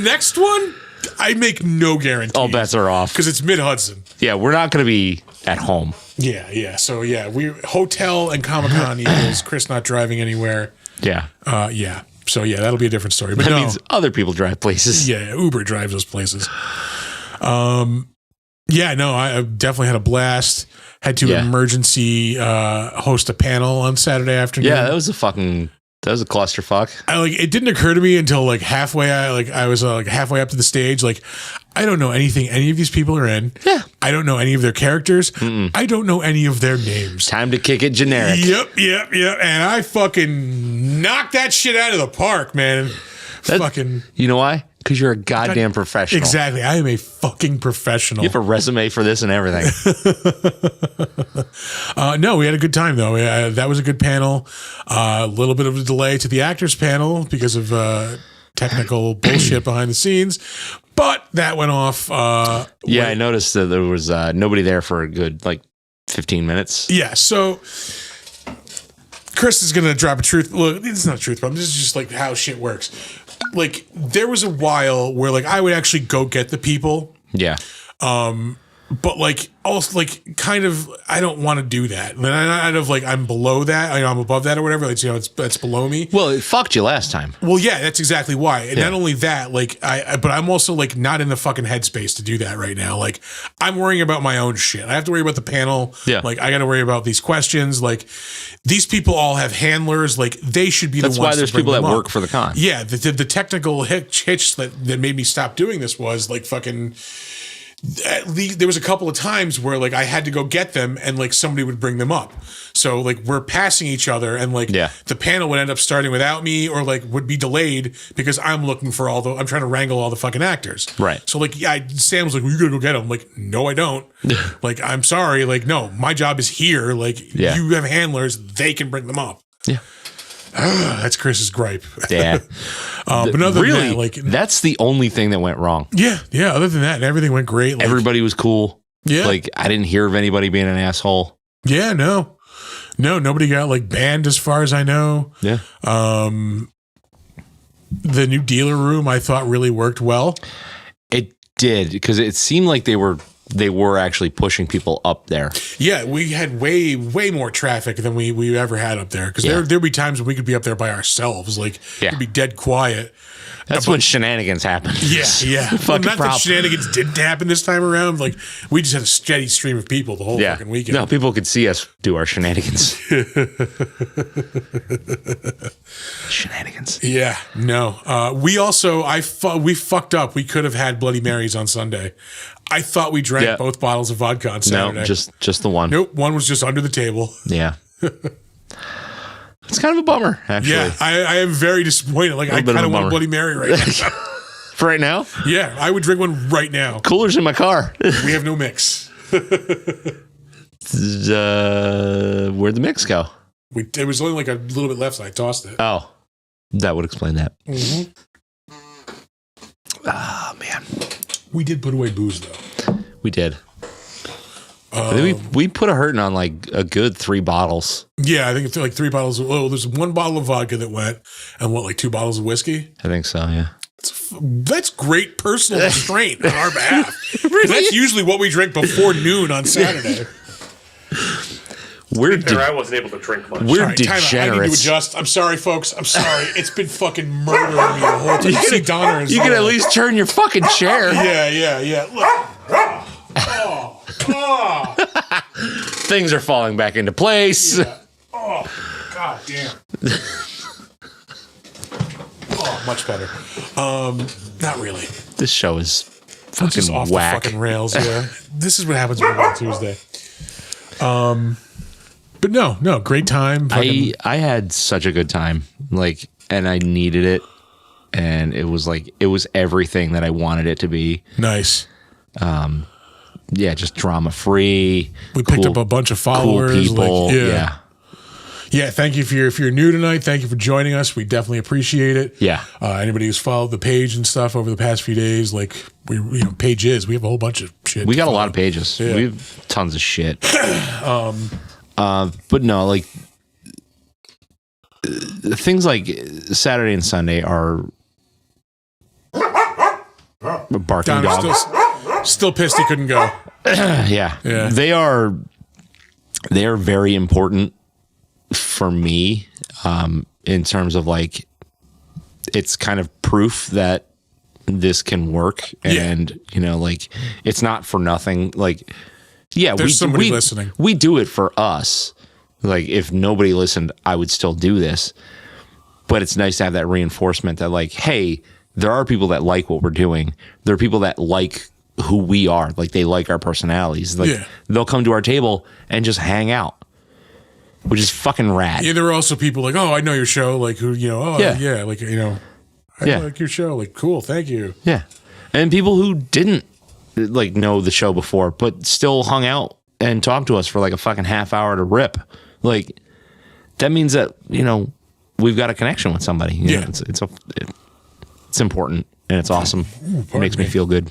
next one, I make no guarantee. All bets are off. Because it's mid-Hudson. Yeah, we're not going to be at home. Yeah. So, we hotel and Comic-Con equals Chris not driving anywhere. Yeah. Yeah. So, that'll be a different story. But that means other people drive places. Yeah, Uber drives those places. I definitely had a blast. Had to emergency host a panel on Saturday afternoon. Yeah, that was a clusterfuck. It didn't occur to me until like halfway. I was halfway up to the stage. Like, I don't know anything any of these people are in. Yeah. I don't know any of their characters. I don't know any of their names. Time to kick it generic. Yep. And I fucking knocked that shit out of the park, man. You know why? Because you're a goddamn professional. Exactly. I am a fucking professional. You have a resume for this and everything. No, we had a good time, though. That was a good panel. A little bit of a delay to the actors panel because of technical bullshit behind the scenes. But that went off. I noticed that there was nobody there for a good, 15 minutes. Yeah, so Chris is going to drop a truth. Look, it's not a truth bomb. This is just how shit works. There was a while where I would actually go get the people. Yeah. But also kind of I don't want to do that. And I'm below that. I'm above that or whatever. It's below me. Well, it fucked you last time. Well, yeah, that's exactly why. And not only that, but I'm also not in the fucking headspace to do that right now. I'm worrying about my own shit. I have to worry about the panel. Yeah. I got to worry about these questions. These people all have handlers. They should be That's the ones. why there's people that work for the con. Yeah. The technical hitch that made me stop doing this was fucking. At least there was a couple of times where I had to go get them and somebody would bring them up. So we're passing each other and the panel would end up starting without me or would be delayed because I'm looking for I'm trying to wrangle all the fucking actors. Right. So Sam's well, you gotta go get them. No, I don't. I'm sorry. No, my job is here. You have handlers, they can bring them up. Yeah. That's Chris's gripe. Yeah. But other than that, that's the only thing that went wrong. Yeah. Other than that, everything went great. Everybody was cool. Yeah. I didn't hear of anybody being an asshole. Yeah, no, nobody got banned as far as I know. Yeah. The new dealer room I thought really worked well. It did because it seemed like they were actually pushing people up there. Yeah, we had way more traffic than we ever had up there because there'd be times when we could be up there by ourselves. It'd be dead quiet. That's when shenanigans happen. Yeah. Well, Fucking not that shenanigans didn't happen this time around. Like, we just had a steady stream of people the whole fucking weekend. No, people could see us do our shenanigans. Shenanigans. Yeah, no. We also, we fucked up. We could have had Bloody Marys on Sunday. I thought we drank both bottles of vodka on Saturday. No, just the one. Nope, one was just under the table. Yeah. It's kind of a bummer, actually. Yeah, I am very disappointed. Like, I kind of want a Bloody Mary right now. For right now? Yeah, I would drink one right now. Cooler's in my car. We have no mix. Where'd the mix go? It was only like a little bit left, so I tossed it. Oh, that would explain that. Mm-hmm. Oh, man. We did put away booze, though. We did. I think we put a hurting on like a good 3 bottles. Yeah, I think it's like 3 bottles. There's 1 bottle of vodka that went, and like 2 bottles of whiskey. I think so, yeah. That's great personal restraint on our behalf. That's usually what we drink before noon on Saturday. I wasn't able to drink much. We're degenerates. I need to adjust. I'm sorry, folks. I'm sorry. It's been fucking murdering me the whole time. See Donna you can at least turn your fucking chair. Yeah. Look. Things are falling back into place. Yeah. Oh, god damn. Oh, much better. Not really. This show is fucking just off whack. the fucking rails. Yeah. This is what happens when we're on Tuesday. But no, great time. I had such a good time, like, and I needed it, and it was everything that I wanted it to be. Nice. Yeah, just drama free. We picked up a bunch of followers. Cool people. Yeah. Thank you if you're new tonight. Thank you for joining us. We definitely appreciate it. Yeah. Anybody who's followed the page and stuff over the past few days, like we have a whole bunch of shit. We got a lot of pages. Yeah. We have tons of shit. But no, like things like Saturday and Sunday are barking dog. Still pissed he couldn't go. Yeah. They are very important for me, in terms of like, it's kind of proof that this can work, and like, it's not for nothing. Like, yeah, there's somebody listening. We do it for us. Like, if nobody listened, I would still do this. But it's nice to have that reinforcement that, like, hey, there are people that like what we're doing. There are people that like who we are. Like, they like our personalities. Like, they'll come to our table and just hang out, which is fucking rad. Yeah, there were also people like, oh, I know your show. Like, who, I like your show. Like, cool, thank you. Yeah. And people who didn't, like, know the show before, but still hung out and talked to us for like a fucking half hour to rip. Like, that means that, we've got a connection with somebody. You know, it's important, and it's awesome. It makes me feel good.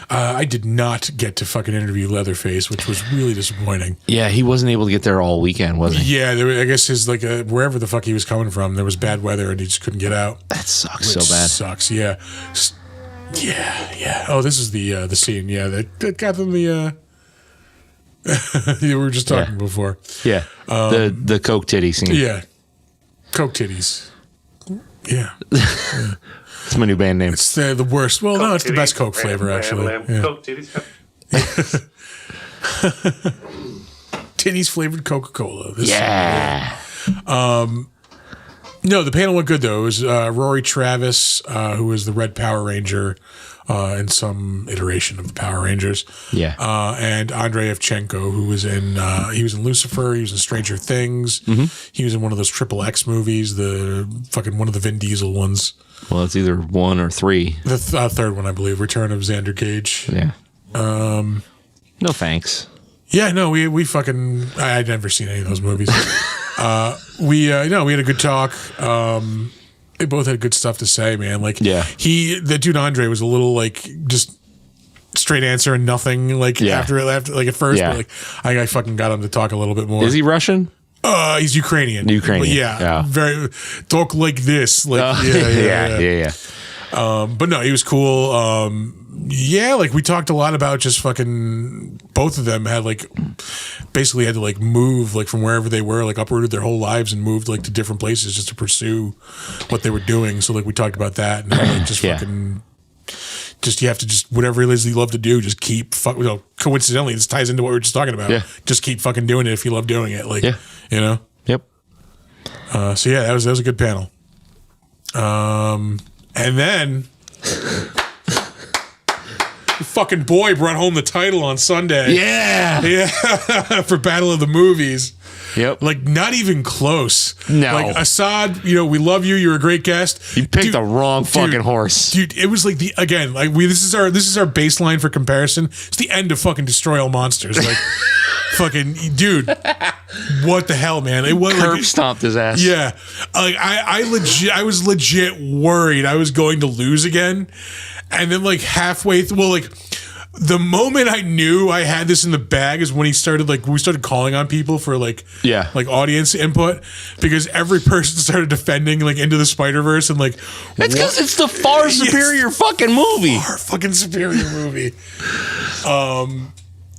I did not get to fucking interview Leatherface, which was really disappointing. Yeah, he wasn't able to get there all weekend, was he? Yeah, I guess his wherever the fuck he was coming from, there was bad weather and he just couldn't get out. That sucks so bad. Sucks, yeah. Yeah. Oh, this is the scene. Yeah, that got them the. We were just talking before. Yeah, the Coke titty scene. Yeah, Coke titties. Yeah. It's my new band name. It's the worst. Well, Coke no, it's titties, the best Coke flavor, actually. Yeah. Coke titties. Titties flavored Coca-Cola. Yeah. No, the panel went good, though. It was Rory Travis, who was the Red Power Ranger in some iteration of the Power Rangers. Yeah. And Andrei Evchenko, who was he was in Lucifer, he was in Stranger Things. Mm-hmm. He was in one of those XXX movies, one of the Vin Diesel ones. Well, it's either 1 or 3. The third one, I believe, Return of Xander Cage. Yeah. No thanks. Yeah, no, we fucking. I'd never seen any of those movies. We had a good talk. They both had good stuff to say, man. Like, the dude Andre was a little like just straight answer and nothing. Like after like at first, but like I fucking got him to talk a little bit more. Is he Russian? He's Ukrainian. Yeah. Very talk like this. Like yeah. But no, he was cool. Like we talked a lot about just fucking both of them had like basically had to like move like from wherever they were, like uprooted their whole lives and moved like to different places just to pursue what they were doing. So like we talked about that, and like, just fucking. Just you have to just whatever it is you love to do, just keep coincidentally this ties into what we were just talking about. Yeah. Just keep fucking doing it if you love doing it. Like Yeah. you know? Yep. So yeah, that was a good panel. And then the fucking boy brought home the title on Sunday. Yeah. Yeah. For Battle of the Movies. Yep. Like not even close. No. Like Assad, we love you. You're a great guest. You picked the wrong fucking horse. Dude, it was like this is our baseline for comparison. It's the end of fucking Destroy All Monsters. Like fucking dude. What the hell, man? It was Curb stomped his ass. Yeah. Like I was legit worried I was going to lose again. And then like halfway through, the moment I knew I had this in the bag is when we started calling on people for like audience input, because every person started defending like Into the Spider-Verse and like that's because it's the far superior fucking movie. Far fucking superior movie.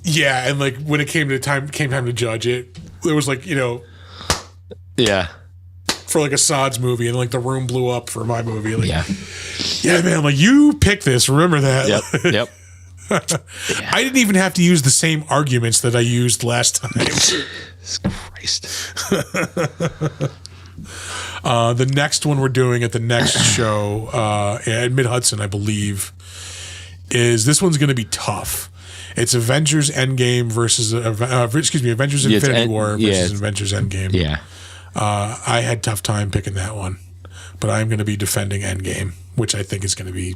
Yeah, and like when it came time to judge it, it was like yeah. For like Assad's movie, and like the room blew up for my movie. Like, yeah, man. Like you picked this. Remember that? Yep. I didn't even have to use the same arguments that I used last time. Christ. The next one we're doing at the next show at Mid-Hudson, I believe, is this one's going to be tough. It's Avengers Endgame versus Avengers Infinity War versus Avengers Endgame. Yeah. I had tough time picking that one, but I'm going to be defending Endgame, which I think is going to be.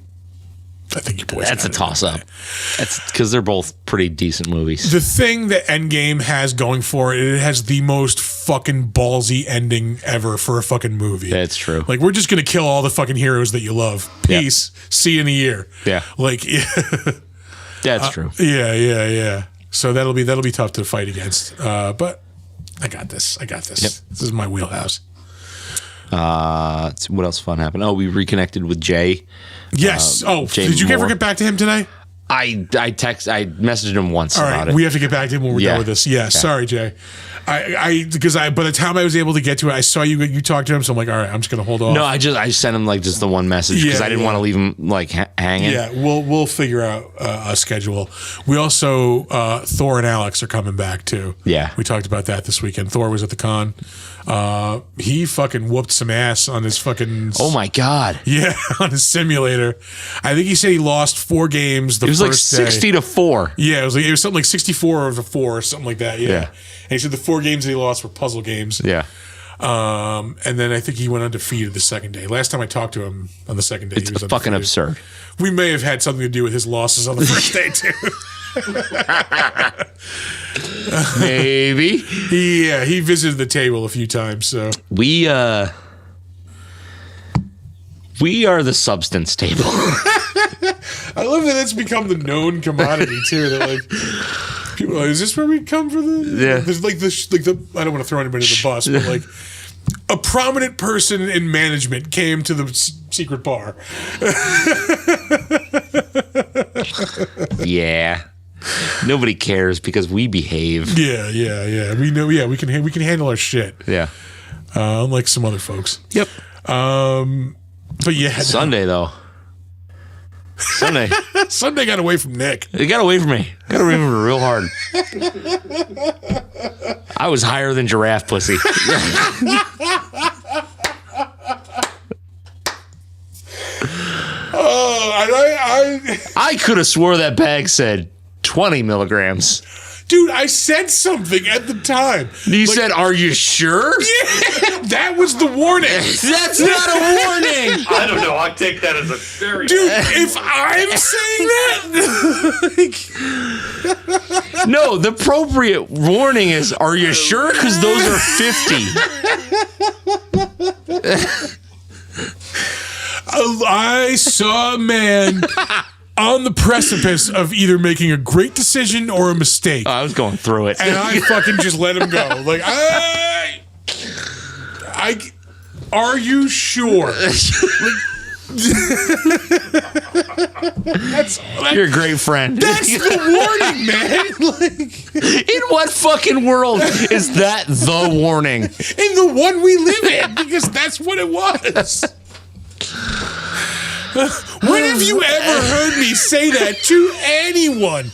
I think you boys. That's a toss up. That's because they're both pretty decent movies. The thing that Endgame has going for it has the most fucking ballsy ending ever for a fucking movie. That's true. Like we're just gonna kill all the fucking heroes that you love. Peace. See you in a year. Yeah. Like. That's true. Yeah. So that'll be tough to fight against. But I got this. Yep. This is my wheelhouse. What else fun happened? Oh, we reconnected with Jay. Yes. Jay did you Moore. ever get back to him tonight? I messaged him once about it. We have to get back to him when we're done with this. Yeah. Sorry, Jay. Because by the time I was able to get to it, I saw you talked to him, so I'm like, all right, I'm just gonna hold off. No, I sent him like just the one message because I didn't want to leave him like hanging. Yeah, we'll figure out a schedule. We also Thor and Alex are coming back too. Yeah, we talked about that this weekend. Thor was at the con. He fucking whooped some ass on his fucking. Oh my god! Yeah, on his simulator. I think he said he lost 4 games. It was like 60-4. Yeah, it was something like 64-4 or something like that. Yeah. And he said the 4 games that he lost were puzzle games. Yeah. And then I think he went undefeated the second day. Last time I talked to him on the second day, it's he was fucking undefeated. absurd. We may have had something to do with his losses on the first day too. Maybe. He visited the table a few times. So we are the substance table. I love that it's become the known commodity too. That like people are like, is this where we come for the? Yeah. There's like the I don't want to throw anybody to the bus, but like a prominent person in management came to the secret bar. Yeah. Nobody cares because we behave. Yeah. We know. Yeah, we can handle our shit. Yeah. Unlike some other folks. Yep. But yeah. Sunday though. Sunday got away from Nick. It got away from me. Got away from me real hard. I was higher than giraffe pussy. I could have swore that bag said 20 milligrams. Dude, I said something at the time. You said, "Are you sure?" Yeah, that was the warning. That's not a warning. I don't know. I take that as a very... Dude, if I'm saying that... No, the appropriate warning is, "Are you sure?" Because those are 50. I saw a man on the precipice of either making a great decision or a mistake. I was going through it. And I fucking just let him go. Like, are you sure? Like, You're a great friend. That's the warning, man. Like, in what fucking world is that the warning? in the one we live in, because that's what it was. When have you ever heard me say that to anyone?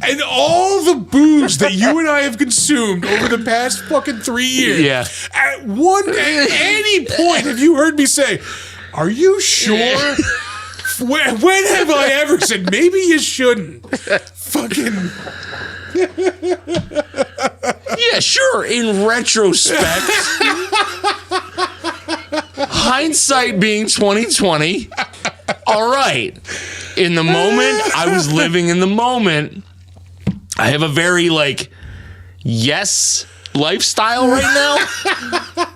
And all the booze that you and I have consumed over the past fucking 3 years. Yeah. At any point have you heard me say, "Are you sure?" When have I ever said, "Maybe you shouldn't"? Fucking. Yeah, sure. In retrospect, hindsight being 2020. All right. In the moment, I was living in the moment. I have a very yes lifestyle right now.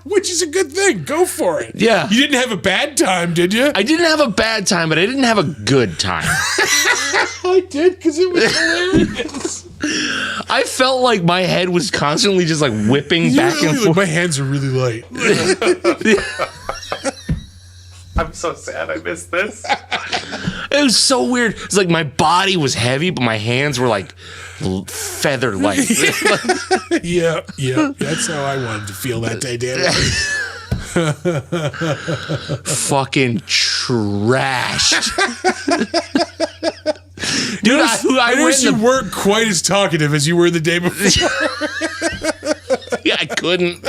Which is a good thing. Go for it. Yeah. You didn't have a bad time, did you? I didn't have a bad time, but I didn't have a good time. I did, because it was hilarious. I felt like my head was constantly just whipping back and forth. My hands are really light. I'm so sad I missed this. It was so weird. It's like my body was heavy, but my hands were feather light. Yeah. That's how I wanted to feel that day, damn it. Fucking trashed. Dude, I noticed you weren't quite as talkative as you were the day before. Yeah, I couldn't.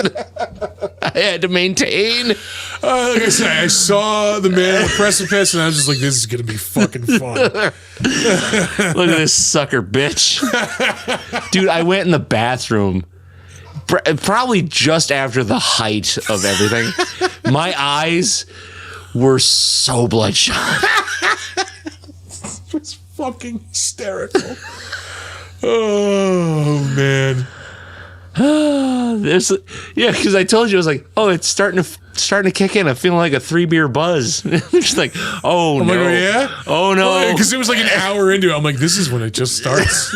I had to maintain. Like I said, I saw the man on the precipice, and I was just like, "This is gonna be fucking fun." Look at this sucker bitch. Dude, I went in the bathroom probably just after the height of everything. My eyes were so bloodshot. It was fucking hysterical. Oh, man. Because I told you, I was like, oh, it's starting to kick in. I'm feeling like a 3-beer buzz. She's like, oh no, like, yeah, oh no, because it was like an hour into it. I'm like, this is when it just starts.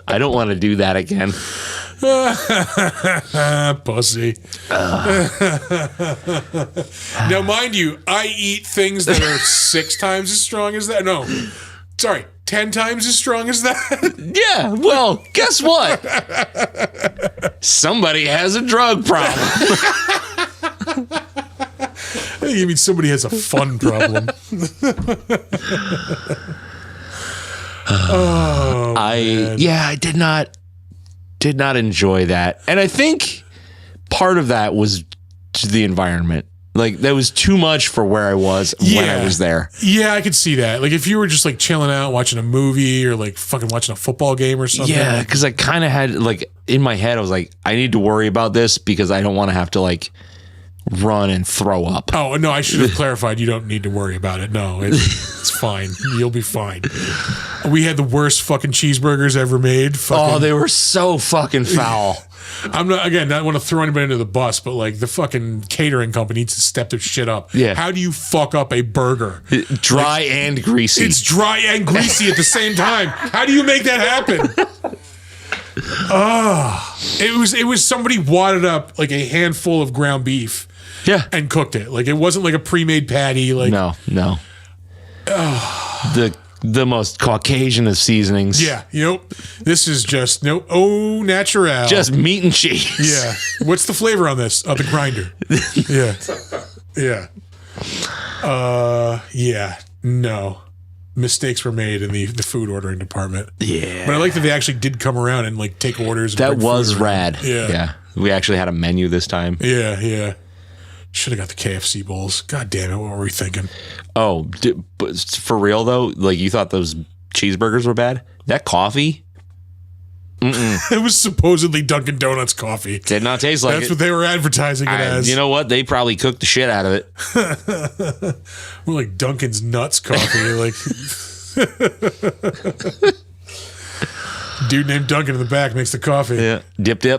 I don't want to do that again. Pussy. Now, mind you, I eat things that are 6 times as strong as that. No, sorry, 10 times as strong as that. Yeah, well, guess what? Somebody has a drug problem. You mean somebody has a fun problem? I did not enjoy that, and I think part of that was the environment. That was too much for where I was when I was there. Yeah, I could see that. If you were just chilling out, watching a movie, or fucking watching a football game or something. Yeah, because I kind of had in my head, I was like, I need to worry about this because I don't want to have to run and throw up. Oh no, I should have clarified. You don't need to worry about it. No, it's fine. You'll be fine. We had the worst fucking cheeseburgers ever made. Oh, they were so fucking foul. I'm not want to throw anybody under the bus, but the fucking catering company needs to step their shit up. Yeah. How do you fuck up a burger? Dry and greasy. It's dry and greasy at the same time. How do you make that happen? It was somebody wadded up a handful of ground beef. Yeah. And cooked it. It wasn't a pre-made patty. No. The most Caucasian of seasonings. Yeah. Nope. This is just au natural. Just meat and cheese. Yeah. What's the flavor on this? The grinder. Yeah. Yeah. Yeah. No. Mistakes were made in the food ordering department. Yeah. But I like that they actually did come around and take orders. And that was rad. Yeah. Yeah. We actually had a menu this time. Yeah. Should have got the KFC bowls. God damn it. What were we thinking? Oh, but for real though, you thought those cheeseburgers were bad? That coffee? It was supposedly Dunkin' Donuts coffee. Did not taste like it. That's what they were advertising it as. You know what? They probably cooked the shit out of it. More like Dunkin's Nuts coffee. Dude named Dunkin' in the back makes the coffee. Yeah. Dip. Yeah.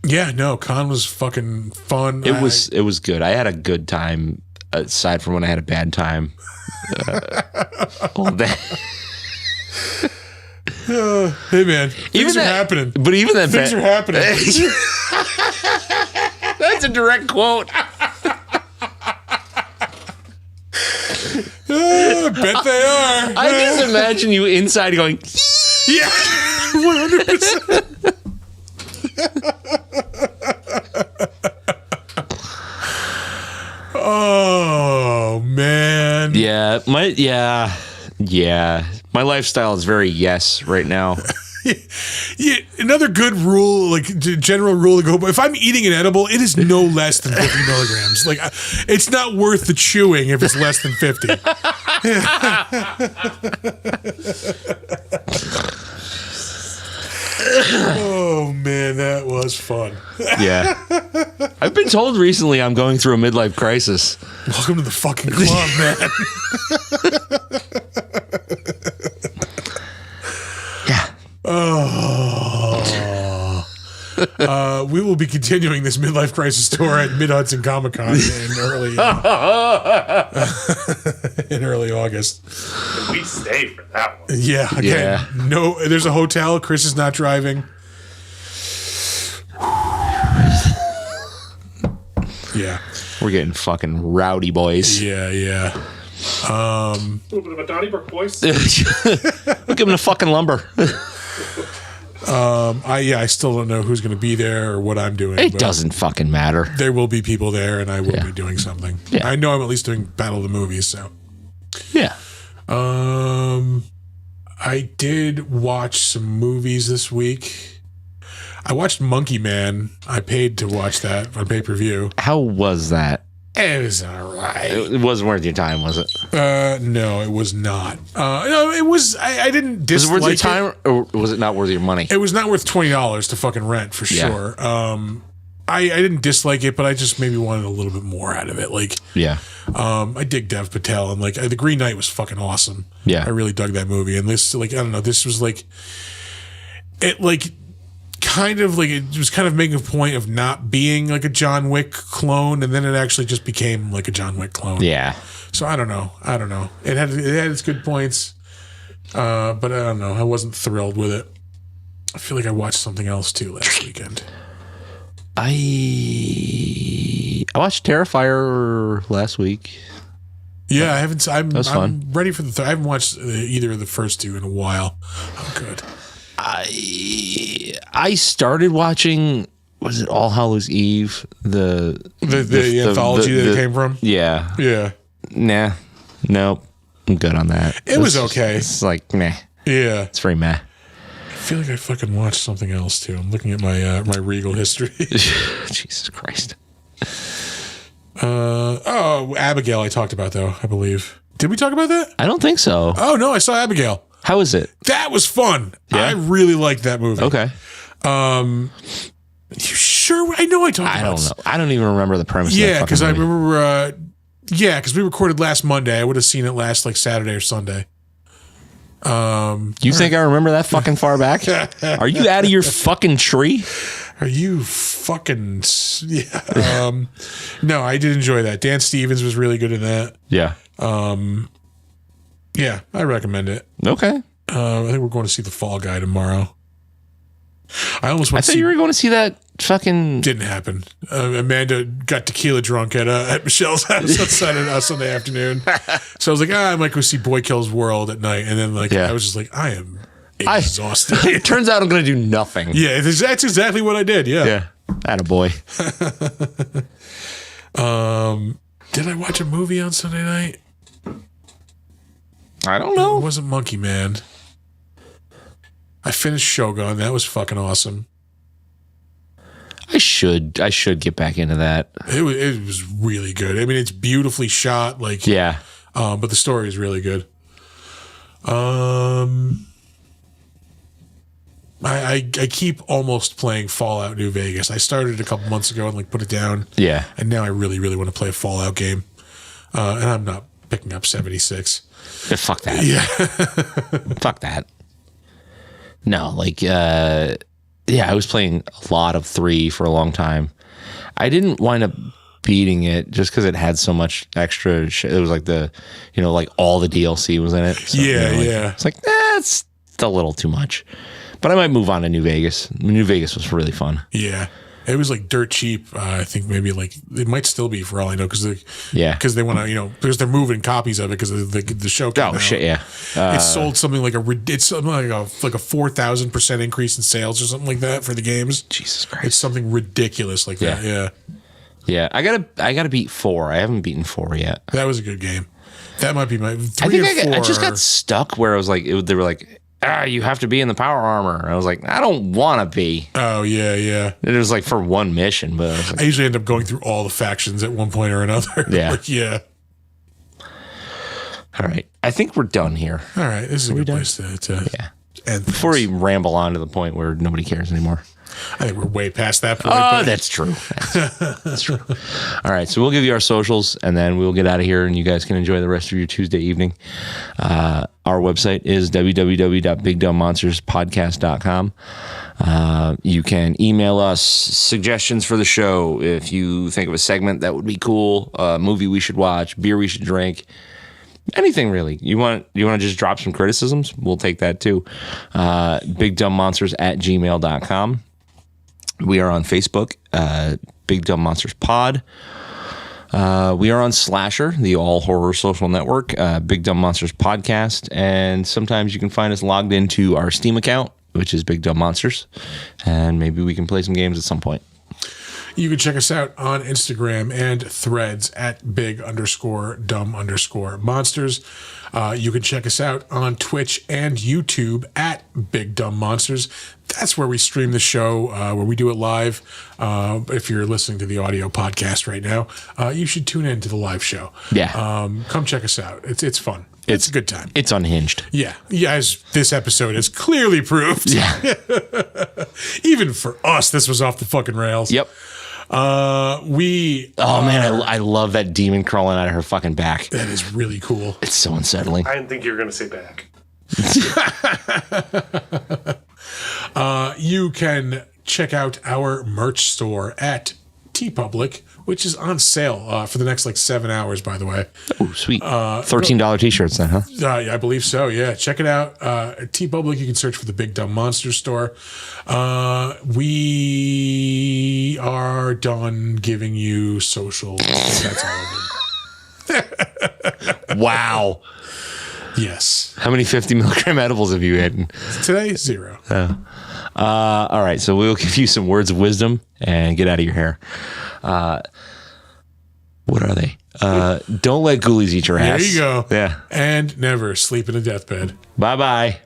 Yeah, no, con was fucking fun. It was good. I had a good time aside from when I had a bad time. All that. Hey man, things are happening. But even that Things are happening. That's a direct quote. Bet they are. I just imagine you inside going, Yeah, 100%. Oh man. yeah, my lifestyle is very yes right now. Yeah, another good rule, like general rule to go by. If I'm eating an edible, it is no less than 50 milligrams. Like, it's not worth the chewing if it's less than 50. Oh man, that was fun. Yeah, I've been told recently I'm going through a midlife crisis. Welcome to the fucking club, man. Yeah. We will be continuing this midlife crisis tour at Mid Hudson Comic Con in early August. We stay for that one. Yeah, again, no, there's a hotel. Chris is not driving. Yeah, We're getting fucking rowdy, boys. yeah. A little bit of a Donnybrook voice. We'll give him the fucking lumber. I still don't know who's going to be there or what I'm doing. It but doesn't fucking matter. There will be people there, and I will be doing something. Yeah. I know I'm at least doing Battle of the Movies, so. Yeah. I did watch some movies this week. I watched Monkey Man. I paid to watch that on pay-per-view. How was that? It was all right. It wasn't worth your time, was it? No, it was not. No, it was. I didn't Was it dislike worth your time, or was it not worth your money? It was not worth $20 to fucking rent for Yeah. sure. I didn't dislike it, but I just maybe wanted a little bit more out of it. Like, Yeah. I dig Dev Patel, and like the Green Knight was fucking awesome. Yeah. I really dug that movie, and this, like, I don't know, this was like, it like kind of like, it was kind of making a point of not being like a John Wick clone, and then it actually just became like a John Wick clone. Yeah. So I don't know. It had its good points, but I don't know. I wasn't thrilled with it. I feel like I watched something else too last weekend. I watched Terrifier last week. Yeah, I haven't. I'm fun. ready for the third. I haven't watched either of the first two in a while. Oh, good. I started watching. Was it All Hallows Eve? The anthology that it came from. Yeah. Yeah. Nah. Nope. I'm good on that. It was okay. It's like meh. Yeah. It's very meh. I feel like I fucking watched something else too. I'm looking at my my Regal history. Jesus Christ. Abigail. I talked about though. I believe. Did we talk about that? I don't think so. Oh no, I saw Abigail. How is it? That was fun. Yeah? I really liked that movie. Okay. You sure? I know I talked I about don't know. I don't even remember the premise. Yeah, of that because I fucking movie. remember. Because we recorded last Monday. I would have seen it last like Saturday or Sunday. You think I remember that fucking far back? Are you out of your fucking tree? Are you fucking? Yeah. No, I did enjoy that. Dan Stevens was really good in that. Yeah. Yeah, I recommend it. Okay. I think we're going to see The Fall Guy tomorrow. I almost I went to thought see. you were going to see that fucking. Didn't happen. Amanda got tequila drunk at Michelle's house on Sunday afternoon. So I was like, I might go see Boy Kills World at night. And then I was just like, I am exhausted. Turns out I'm going to do nothing. Yeah, that's exactly what I did. Yeah. Yeah. Attaboy. Did I watch a movie on Sunday night? I don't It know. wasn't Monkey Man. I finished Shogun. That was fucking awesome. I should get back into that. It was really good. I mean, it's beautifully shot. Like, Yeah. but the story is really good. I keep almost playing Fallout New Vegas. I started a couple months ago and like put it down. Yeah. And now I really, really want to play a Fallout game. And I'm not picking up 76. Fuck that. Yeah. Fuck that. No, I was playing a lot of 3 for a long time. I didn't wind up beating it just because it had so much extra shit. It was like all the DLC was in it. So, Yeah, yeah. It's like, it's a little too much. But I might move on to New Vegas. New Vegas was really fun. Yeah. It was like dirt cheap. I think maybe like it might still be for all I know because they want to because they're moving copies of it because the show came out. Shit, yeah. It sold something like a 4,000% increase in sales or something like that for the games. Jesus Christ, it's something ridiculous like that. Yeah, yeah. I gotta beat 4. I haven't beaten 4 yet. That was a good game. That might be my 3 I think and 4. I just got stuck where I was like they were like. You have to be in the power armor. I was like, I don't want to be. Oh, yeah. It was like for one mission, but I usually end up going through all the factions at one point or another. Yeah. Yeah. All right. I think we're done here. All right. This is a good place to end. Before we ramble on to the point where nobody cares anymore. I think we're way past that point. Oh, that's true. That's true. All right. So we'll give you our socials and then we'll get out of here and you guys can enjoy the rest of your Tuesday evening. Our website is www.bigdumbmonsterspodcast.com. You can email us suggestions for the show. If you think of a segment that would be cool, a movie we should watch, beer we should drink, anything really. You want to just drop some criticisms? We'll take that too. bigdumbmonsters@gmail.com. We are on Facebook, Big Dumb Monsters Pod. We are on Slasher, the all horror social network, Big Dumb Monsters Podcast. And sometimes you can find us logged into our Steam account, which is Big Dumb Monsters. And maybe we can play some games at some point. You can check us out on Instagram and Threads at big_dumb_monsters. You can check us out on Twitch and YouTube at Big Dumb Monsters. That's where we stream the show, where we do it live. If you're listening to the audio podcast right now, you should tune in to the live show. Yeah. Come check us out. It's fun. It's a good time. It's unhinged. Yeah. As this episode has clearly proved. Yeah. Even for us, this was off the fucking rails. Yep. Oh man, I love that demon crawling out of her fucking back. That is really cool. It's so unsettling. I didn't think you were going to say back. You can check out our merch store at TeePublic, which is on sale for the next 7 hours, by the way. Oh, sweet. $13 t-shirts then, huh? I believe so, yeah. Check it out. At TeePublic, you can search for the Big Dumb Monster store. We are done giving you socials. That's all of them. Wow. Yes. How many 50 milligram edibles have you had? Today, 0. All right, so we'll give you some words of wisdom and get out of your hair. What are they? Don't let ghoulies eat your ass. There you go. Yeah. And never sleep in a deathbed. Bye-bye.